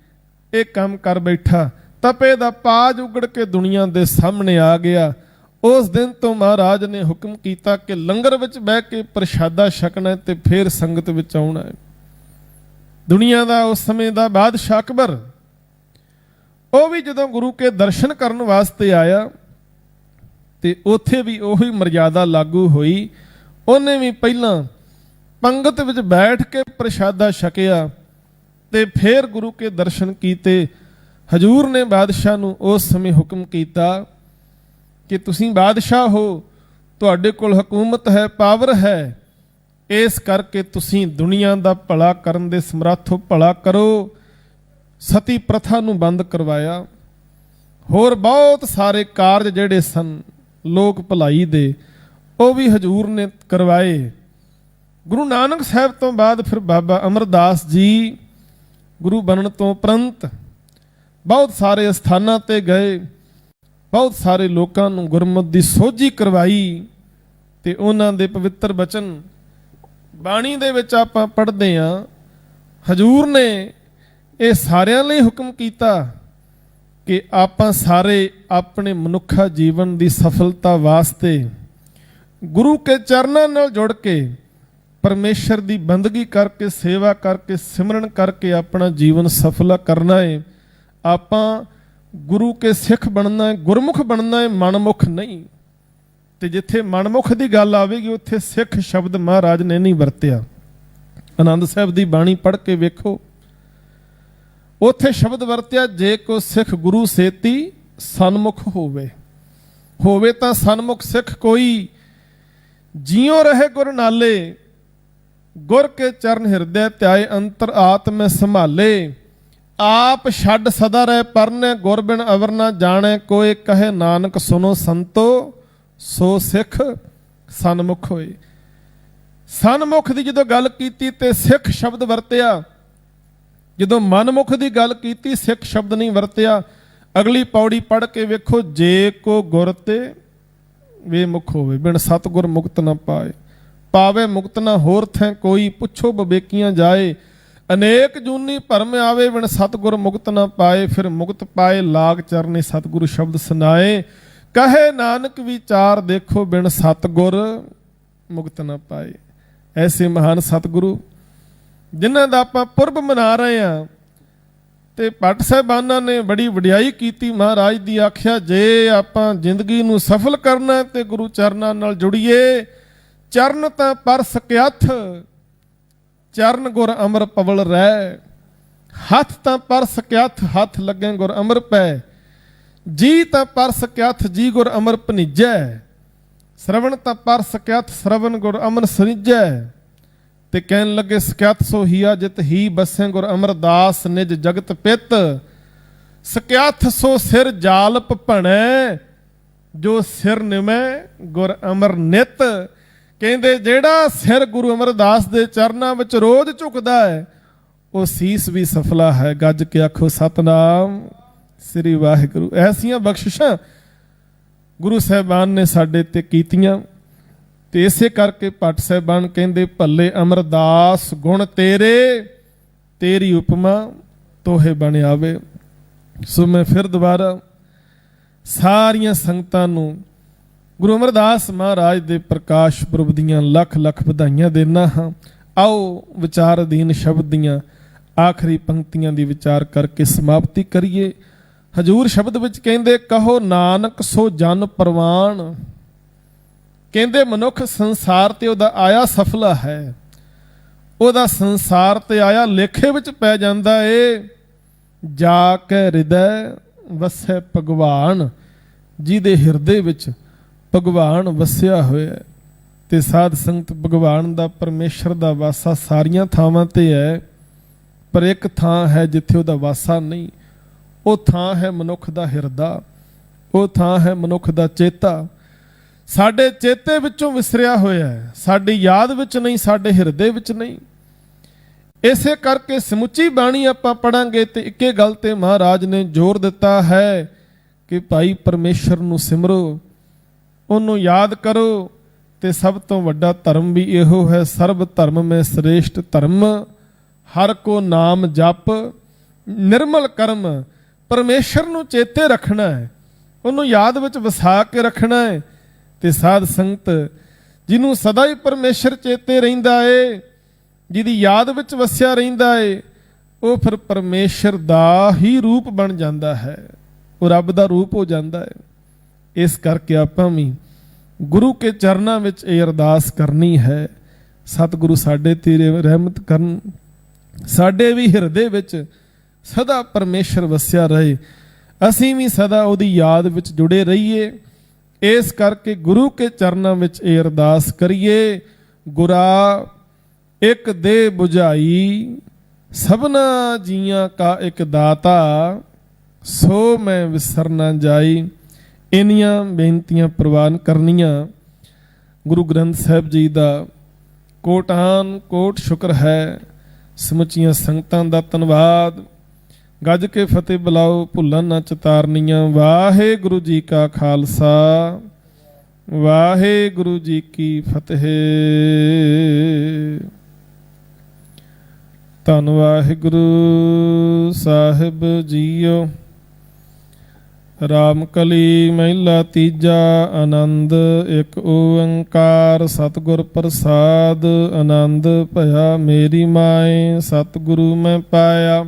ਇਹ ਕੰਮ ਕਰ ਬੈਠਾ। ਤਪੇ ਦਾ ਪਾਜ ਉਗੜ ਕੇ ਦੁਨੀਆ ਦੇ ਸਾਹਮਣੇ ਆ ਗਿਆ। ਉਸ ਦਿਨ ਤੋਂ ਮਹਾਰਾਜ ਨੇ ਹੁਕਮ ਕੀਤਾ ਕਿ ਲੰਗਰ ਵਿੱਚ ਬਹਿ ਕੇ ਪ੍ਰਸ਼ਾਦਾ ਛਕਣਾ ਤੇ ਫਿਰ ਸੰਗਤ ਵਿੱਚ ਆਉਣਾ ਹੈ। ਦੁਨੀਆ ਦਾ ਉਸ ਸਮੇਂ ਦਾ ਬਾਦਸ਼ਾਹ ਅਕਬਰ, ਉਹ ਵੀ ਜਦੋਂ ਗੁਰੂ ਕੇ ਦਰਸ਼ਨ ਕਰਨ ਵਾਸਤੇ ਆਇਆ ਤੇ ਉੱਥੇ ਵੀ ਉਹੀ ਮਰਜ਼ਾਦਾ ਲਾਗੂ ਹੋਈ। ਉਹਨੇ ਵੀ ਪਹਿਲਾਂ ਪੰਗਤ ਵਿੱਚ ਬੈਠ ਕੇ ਪ੍ਰਸ਼ਾਦਾ ਛਕਿਆ ਤੇ ਫਿਰ ਗੁਰੂ ਕੇ ਦਰਸ਼ਨ ਕੀਤੇ। ਹਜੂਰ ਨੇ ਬਾਦਸ਼ਾਹ ਨੂੰ ਉਸ ਸਮੇਂ ਹੁਕਮ ਕੀਤਾ ਕਿ ਤੁਸੀਂ ਬਾਦਸ਼ਾਹ ਹੋ, ਤੁਹਾਡੇ ਕੋਲ ਹਕੂਮਤ ਹੈ, ਪਾਵਰ ਹੈ, ਇਸ ਕਰਕੇ ਤੁਸੀਂ ਦੁਨੀਆ ਦਾ ਭਲਾ ਕਰਨ ਦੇ ਸਮਰੱਥ ਹੋ, ਭਲਾ ਕਰੋ। ਸਤੀ ਪ੍ਰਥਾ ਨੂੰ ਬੰਦ ਕਰਵਾਇਆ। ਹੋਰ ਬਹੁਤ ਸਾਰੇ ਕਾਰਜ ਜਿਹੜੇ ਸਨ ਲੋਕ ਭਲਾਈ ਦੇ, ਉਹ ਵੀ ਹਜੂਰ ਨੇ ਕਰਵਾਏ। ਗੁਰੂ ਨਾਨਕ ਸਾਹਿਬ ਤੋਂ ਬਾਅਦ ਫਿਰ ਬਾਬਾ ਅਮਰਦਾਸ ਜੀ ਗੁਰੂ ਬਣਨ ਤੋਂ ਉਪਰੰਤ ਬਹੁਤ ਸਾਰੇ ਸਥਾਨਾਂ ਤੇ ਗਏ, ਬਹੁਤ ਸਾਰੇ ਲੋਕਾਂ ਨੂੰ ਗੁਰਮਤਿ ਦੀ ਸੋਝੀ ਕਰਵਾਈ ਤੇ ਉਹਨਾਂ ਦੇ ਪਵਿੱਤਰ ਬਚਨ ਬਾਣੀ ਦੇ ਵਿੱਚ ਆਪਾਂ ਪੜ੍ਹਦੇ ਹਾਂ। ਹਜੂਰ ਨੇ ਇਹ ਸਾਰਿਆਂ ਲਈ ਹੁਕਮ ਕੀਤਾ ਕਿ ਆਪਾਂ ਸਾਰੇ ਆਪਣੇ ਮਨੁੱਖਾ ਜੀਵਨ ਦੀ ਸਫਲਤਾ ਵਾਸਤੇ ਗੁਰੂ ਕੇ ਚਰਨਾਂ ਨਾਲ ਜੁੜ ਕੇ ਪਰਮੇਸ਼ਰ ਦੀ ਬੰਦਗੀ ਕਰਕੇ, ਸੇਵਾ ਕਰਕੇ, ਸਿਮਰਨ ਕਰਕੇ ਆਪਣਾ ਜੀਵਨ ਸਫਲਾ ਕਰਨਾ ਹੈ। ਆਪਾਂ ਗੁਰੂ ਕੇ ਸਿੱਖ ਬਣਨਾ ਹੈ, ਗੁਰਮੁਖ ਬਣਨਾ ਹੈ, ਮਨਮੁਖ ਨਹੀਂ। ਤੇ ਜਿੱਥੇ ਮਨਮੁਖ ਦੀ ਗੱਲ ਆਵੇਗੀ ਉੱਥੇ ਸਿੱਖ ਸ਼ਬਦ ਮਹਾਰਾਜ ਨੇ ਨਹੀਂ ਵਰਤਿਆ। ਆਨੰਦ ਸਾਹਿਬ ਦੀ ਬਾਣੀ ਪੜ੍ਹ ਕੇ ਵੇਖੋ, ਉੱਥੇ ਸ਼ਬਦ ਵਰਤਿਆ, ਜੇ ਕੋ ਸਿੱਖ ਗੁਰੂ ਸੇਤੀ ਸਨਮੁਖ ਹੋਵੇ ਤਾਂ ਸਨਮੁਖ ਸਿੱਖ ਕੋਈ, ਜਿਉ ਰਹੇ ਗੁਰ ਨਾਲੇ, ਗੁਰ ਕੇ ਚਰਨ ਹਿਰਦੈ ਧਿਆਏ, ਅੰਤਰ ਆਤਮੈ ਸੰਭਾਲੇ। ਆਪ ਛੱਡ ਸਦਾ ਰਹਿ ਪਰਨੇ, ਗੁਰ ਬਿਨ ਅਵਰ ਨਾ ਜਾਣੈ ਕੋਇ, ਕਹੇ ਨਾਨਕ ਸੁਨੋ ਸੰਤੋ ਸੋ ਸਿੱਖ ਸਨਮੁਖ ਹੋਏ। ਸਨਮੁਖ ਦੀ ਜਦੋਂ ਗੱਲ ਕੀਤੀ ਤੇ ਸਿੱਖ ਸ਼ਬਦ ਵਰਤਿਆ, ਜਦੋਂ ਮਨਮੁਖ ਦੀ ਗੱਲ ਕੀਤੀ ਸਿੱਖ ਸ਼ਬਦ ਨਹੀਂ ਵਰਤਿਆ। ਅਗਲੀ ਪੌੜੀ ਪੜ੍ਹ ਕੇ ਵੇਖੋ, ਜੇ ਕੋ ਗੁਰ ਤੇ ਵੇ ਮੁਖ ਹੋਵੇ, ਬਿਨ ਸਤਿਗੁਰ ਮੁਕਤ ਨਾ ਪਾਵੇ ਮੁਕਤ ਨਾ ਹੋਰ ਥੈ ਕੋਈ, ਪੁੱਛੋ ਬਵੇਕੀਆਂ ਜਾਏ, ਅਨੇਕ ਜੂਨੀ ਭਰਮ ਆਵੇ, ਬਿਨ ਸਤਿਗੁਰ ਮੁਕਤ ਨਾ ਪਾਏ। ਫਿਰ ਮੁਕਤ ਪਾਏ ਲਾਗ ਚਰਨੇ ਸਤਿਗੁਰੂ ਸ਼ਬਦ ਸੁਨਾਏ, ਕਹੇ ਨਾਨਕ ਵਿਚਾਰ ਦੇਖੋ, ਬਿਨ ਸਤਿਗੁਰ ਮੁਕਤ ਨਾ ਪਾਏ। ਐਸੇ ਮਹਾਨ ਸਤਿਗੁਰੂ ਜਿਨ੍ਹਾਂ ਦਾ ਆਪਾਂ ਪੁਰਬ ਮਨਾ ਰਹੇ ਹਾਂ, ਤੇ ਭੱਟ ਸਾਹਿਬਾਨਾਂ ਨੇ ਬੜੀ ਵਡਿਆਈ ਕੀਤੀ ਮਹਾਰਾਜ ਦੀ। ਆਖਿਆ ਜੇ ਆਪਾਂ ਜ਼ਿੰਦਗੀ ਨੂੰ ਸਫਲ ਕਰਨਾ ਹੈ ਤੇ ਗੁਰੂ ਚਰਨਾਂ ਨਾਲ ਜੁੜੀਏ। ਚਰਨ ਤਾਂ ਪਰ ਸਕਿਆਥ, ਚਰਨ ਗੁਰ ਅਮਰ ਪਵਲ ਰਹਿ, ਹੱਥ ਤਾਂ ਪਰ ਸਕਿਆਥ, ਹੱਥ ਲੱਗੇ ਗੁਰ ਅਮਰ ਪੈ, ਜੀ ਤਾਂ ਪਰ ਸਕਿਆਥ, ਜੀ ਗੁਰ ਅਮਰ ਭਨੀਜੈ, ਸਰਵਣ ਤਾਂ ਪਰ ਸਕਿਆਥ, ਸਰਵਣ ਗੁਰ ਅਮਨ ਸਰੀਜੈ। ਤੇ ਕਹਿਣ ਲੱਗੇ, ਸਕਿਆਥ ਸੋ ਹੀਆ ਜਿਤ ਹੀ ਬਸੈ, ਗੁਰ ਅਮਰਦਾਸ ਨਿਜ ਜਗਤ ਪਿਤ, ਸਕਿਆਥ ਸੋ ਸਿਰ ਜਾਲਪ ਭਣੈ, ਜੋ ਸਿਰ ਨਿਮੈ ਗੁਰ ਅਮਰ ਨਿਤ। ਕਹਿੰਦੇ ਜਿਹੜਾ ਸਿਰ ਗੁਰੂ ਅਮਰਦਾਸ ਦੇ ਚਰਨਾਂ ਵਿੱਚ ਰੋਜ਼ ਝੁਕਦਾ ਹੈ ਉਹ ਸੀਸ ਵੀ ਸਫਲਾ ਹੈ। ਗੱਜ ਕੇ ਆਖੋ ਸਤਨਾਮ ਸ੍ਰੀ ਵਾਹਿਗੁਰੂ। ਐਸੀਆਂ ਬਖਸ਼ਿਸ਼ਾਂ ਗੁਰੂ ਸਾਹਿਬਾਨ ਨੇ ਸਾਡੇ ਤੇ ਕੀਤੀਆਂ। ਤੇ ਇਸੇ ਕਰਕੇ ਭੱਟ ਸਾਹਿਬਾਨ ਕਹਿੰਦੇ, ਭੱਲੇ ਅਮਰਦਾਸ ਗੁਣ ਤੇਰੇ, ਤੇਰੀ ਉਪਮਾ ਤੋਹੇ ਬਣ ਆਵੇ। ਸੋ ਮੈਂ ਫਿਰ ਦੁਬਾਰਾ ਸਾਰੀਆਂ ਸੰਗਤਾਂ ਨੂੰ ਗੁਰੂ ਅਮਰਦਾਸ ਮਹਾਰਾਜ ਦੇ ਪ੍ਰਕਾਸ਼ ਪੁਰਬ ਦੀਆਂ ਲੱਖ ਲੱਖ ਵਧਾਈਆਂ ਦਿੰਦਾ ਹਾਂ। ਆਓ ਵਿਚਾਰ ਅਧੀਨ ਸ਼ਬਦ ਦੀਆਂ ਆਖਰੀ ਪੰਕਤੀਆਂ ਦੀ ਵਿਚਾਰ ਕਰਕੇ ਸਮਾਪਤੀ ਕਰੀਏ। ਹਜੂਰ ਸ਼ਬਦ ਵਿੱਚ ਕਹਿੰਦੇ, ਕਹੋ ਨਾਨਕ ਸੋ ਜਨ ਪ੍ਰਵਾਨ। ਕਹਿੰਦੇ ਮਨੁੱਖ ਸੰਸਾਰ ਤੇ ਉਹਦਾ ਆਇਆ ਸਫਲਾ ਹੈ, ਉਹਦਾ ਸੰਸਾਰ ਤੇ ਆਇਆ ਲੇਖੇ ਵਿੱਚ ਪੈ ਜਾਂਦਾ ਏ। ਜਾ ਕੇ ਹਿਰਦੈ ਵਸੈ ਭਗਵਾਨ, ਜਿਹਦੇ ਹਿਰਦੇ ਵਿੱਚ ਭਗਵਾਨ ਵਸਿਆ ਹੋਇਆ। ਤੇ ਸਾਧ ਸੰਗਤ ਭਗਵਾਨ ਦਾ, ਪਰਮੇਸ਼ਰ ਦਾ ਵਾਸਾ ਸਾਰੀਆਂ ਥਾਵਾਂ ਤੇ ਹੈ, ਪਰ ਇੱਕ ਥਾਂ ਹੈ ਜਿੱਥੇ ਉਹਦਾ ਵਾਸਾ ਨਹੀਂ। ਉਹ ਥਾਂ ਹੈ ਮਨੁੱਖ ਦਾ ਹਿਰਦਾ, ਉਹ ਥਾਂ ਹੈ ਮਨੁੱਖ ਦਾ ਚੇਤਾ। ਸਾਡੇ ਚੇਤੇ ਵਿੱਚੋਂ ਵਿਸਰਿਆ ਹੋਇਆ ਹੈ, ਸਾਡੀ ਯਾਦ ਵਿੱਚ ਨਹੀਂ, ਸਾਡੇ ਹਿਰਦੇ ਵਿੱਚ ਨਹੀਂ। ਇਸੇ ਕਰਕੇ ਸਮੁੱਚੀ ਬਾਣੀ ਆਪਾਂ ਪੜਾਂਗੇ ਤੇ ਇੱਕੇ ਗੱਲ ਤੇ ਮਹਾਰਾਜ ਨੇ ਜ਼ੋਰ ਦਿੱਤਾ ਹੈ ਕਿ ਭਾਈ ਪਰਮੇਸ਼ਰ ਨੂੰ ਸਿਮਰੋ, ਉਹਨੂੰ ਯਾਦ ਕਰੋ। ਤੇ ਸਭ ਤੋਂ ਵੱਡਾ ਧਰਮ ਵੀ ਇਹੋ ਹੈ, ਸਰਬ ਧਰਮ ਮੈਂ ਸ੍ਰੇਸ਼ਟ ਧਰਮ, ਹਰ ਕੋ ਨਾਮ ਜਪ ਨਿਰਮਲ ਕਰਮ। ਪਰਮੇਸ਼ਰ ਨੂੰ ਚੇਤੇ ਰੱਖਣਾ ਹੈ, ਉਹਨੂੰ ਯਾਦ ਵਿੱਚ ਵਸਾ ਕੇ ਰੱਖਣਾ ਹੈ। ਤੇ ਸਾਧ ਸੰਗਤ ਜਿਹਨੂੰ ਸਦਾ ਹੀ ਪਰਮੇਸ਼ਰ ਚੇਤੇ ਰਹਿੰਦਾ ਏ, ਜਿਹਦੀ ਯਾਦ ਵਿੱਚ ਵਸਿਆ ਰਹਿੰਦਾ ਏ, ਉਹ ਫਿਰ ਪਰਮੇਸ਼ਰ ਦਾ ਹੀ ਰੂਪ ਬਣ ਜਾਂਦਾ ਹੈ, ਉਹ ਰੱਬ ਦਾ ਰੂਪ ਹੋ ਜਾਂਦਾ ਹੈ। ਇਸ ਕਰਕੇ ਆਪਾਂ ਵੀ ਗੁਰੂ ਕੇ ਚਰਨਾਂ ਵਿੱਚ ਇਹ ਅਰਦਾਸ ਕਰਨੀ ਹੈ, ਸਤਿਗੁਰੂ ਸਾਡੇ ਤੇ ਰਹਿਮਤ ਕਰਨ, ਸਾਡੇ ਵੀ ਹਿਰਦੇ ਵਿੱਚ ਸਦਾ ਪਰਮੇਸ਼ਰ ਵਸਿਆ ਰਹੇ, ਅਸੀਂ ਵੀ ਸਦਾ ਉਹਦੀ ਯਾਦ ਵਿੱਚ ਜੁੜੇ ਰਹੀਏ। ਇਸ ਕਰਕੇ ਗੁਰੂ ਕੇ ਚਰਨਾਂ ਵਿੱਚ ਇਹ ਅਰਦਾਸ ਕਰੀਏ, ਗੁਰਾ ਇੱਕ ਦੇ 부ਝਾਈ, ਸਭਨਾ ਜੀਆਂ ਕਾ ਇੱਕ ਦਾਤਾ, ਸੋ ਮੈਂ ਵਿਸਰ ਨਾ ਜਾਈ। ਇੰਨੀਆਂ ਬੇਨਤੀਆਂ ਪ੍ਰਵਾਨ ਕਰਨੀਆਂ। ਗੁਰੂ ਗ੍ਰੰਥ ਸਾਹਿਬ ਜੀ ਦਾ ਕੋਟਾਨ ਕੋਟ ਸ਼ੁਕਰ ਹੈ। ਸਮੁੱਚੀਆਂ ਸੰਗਤਾਂ ਦਾ ਧੰਨਵਾਦ। ਗੱਜ ਕੇ ਫਤਿਹ ਬੁਲਾਓ, ਭੁੱਲਣ ਨਾ ਚਤਾਰਨੀਆਂ। ਵਾਹਿਗੁਰੂ ਜੀ ਕਾ ਖਾਲਸਾ, ਵਾਹਿਗੁਰੂ ਜੀ ਕੀ ਫਤਿਹ। ਧੰਨ ਵਾਹਿਗੁਰੂ ਸਾਹਿਬ ਜੀਓ। ਰਾਮ ਕਲੀ ਮਹਿਲਾ ਤੀਜਾ। ਆਨੰਦ ਇੱਕ ਓੰਕਾਰ ਸਤਿਗੁਰ ਪ੍ਰਸਾਦ। ਆਨੰਦ ਭਇਆ ਮੇਰੀ ਮਾਏ, ਸਤਿਗੁਰੂ ਮੈਂ ਪਾਇਆ।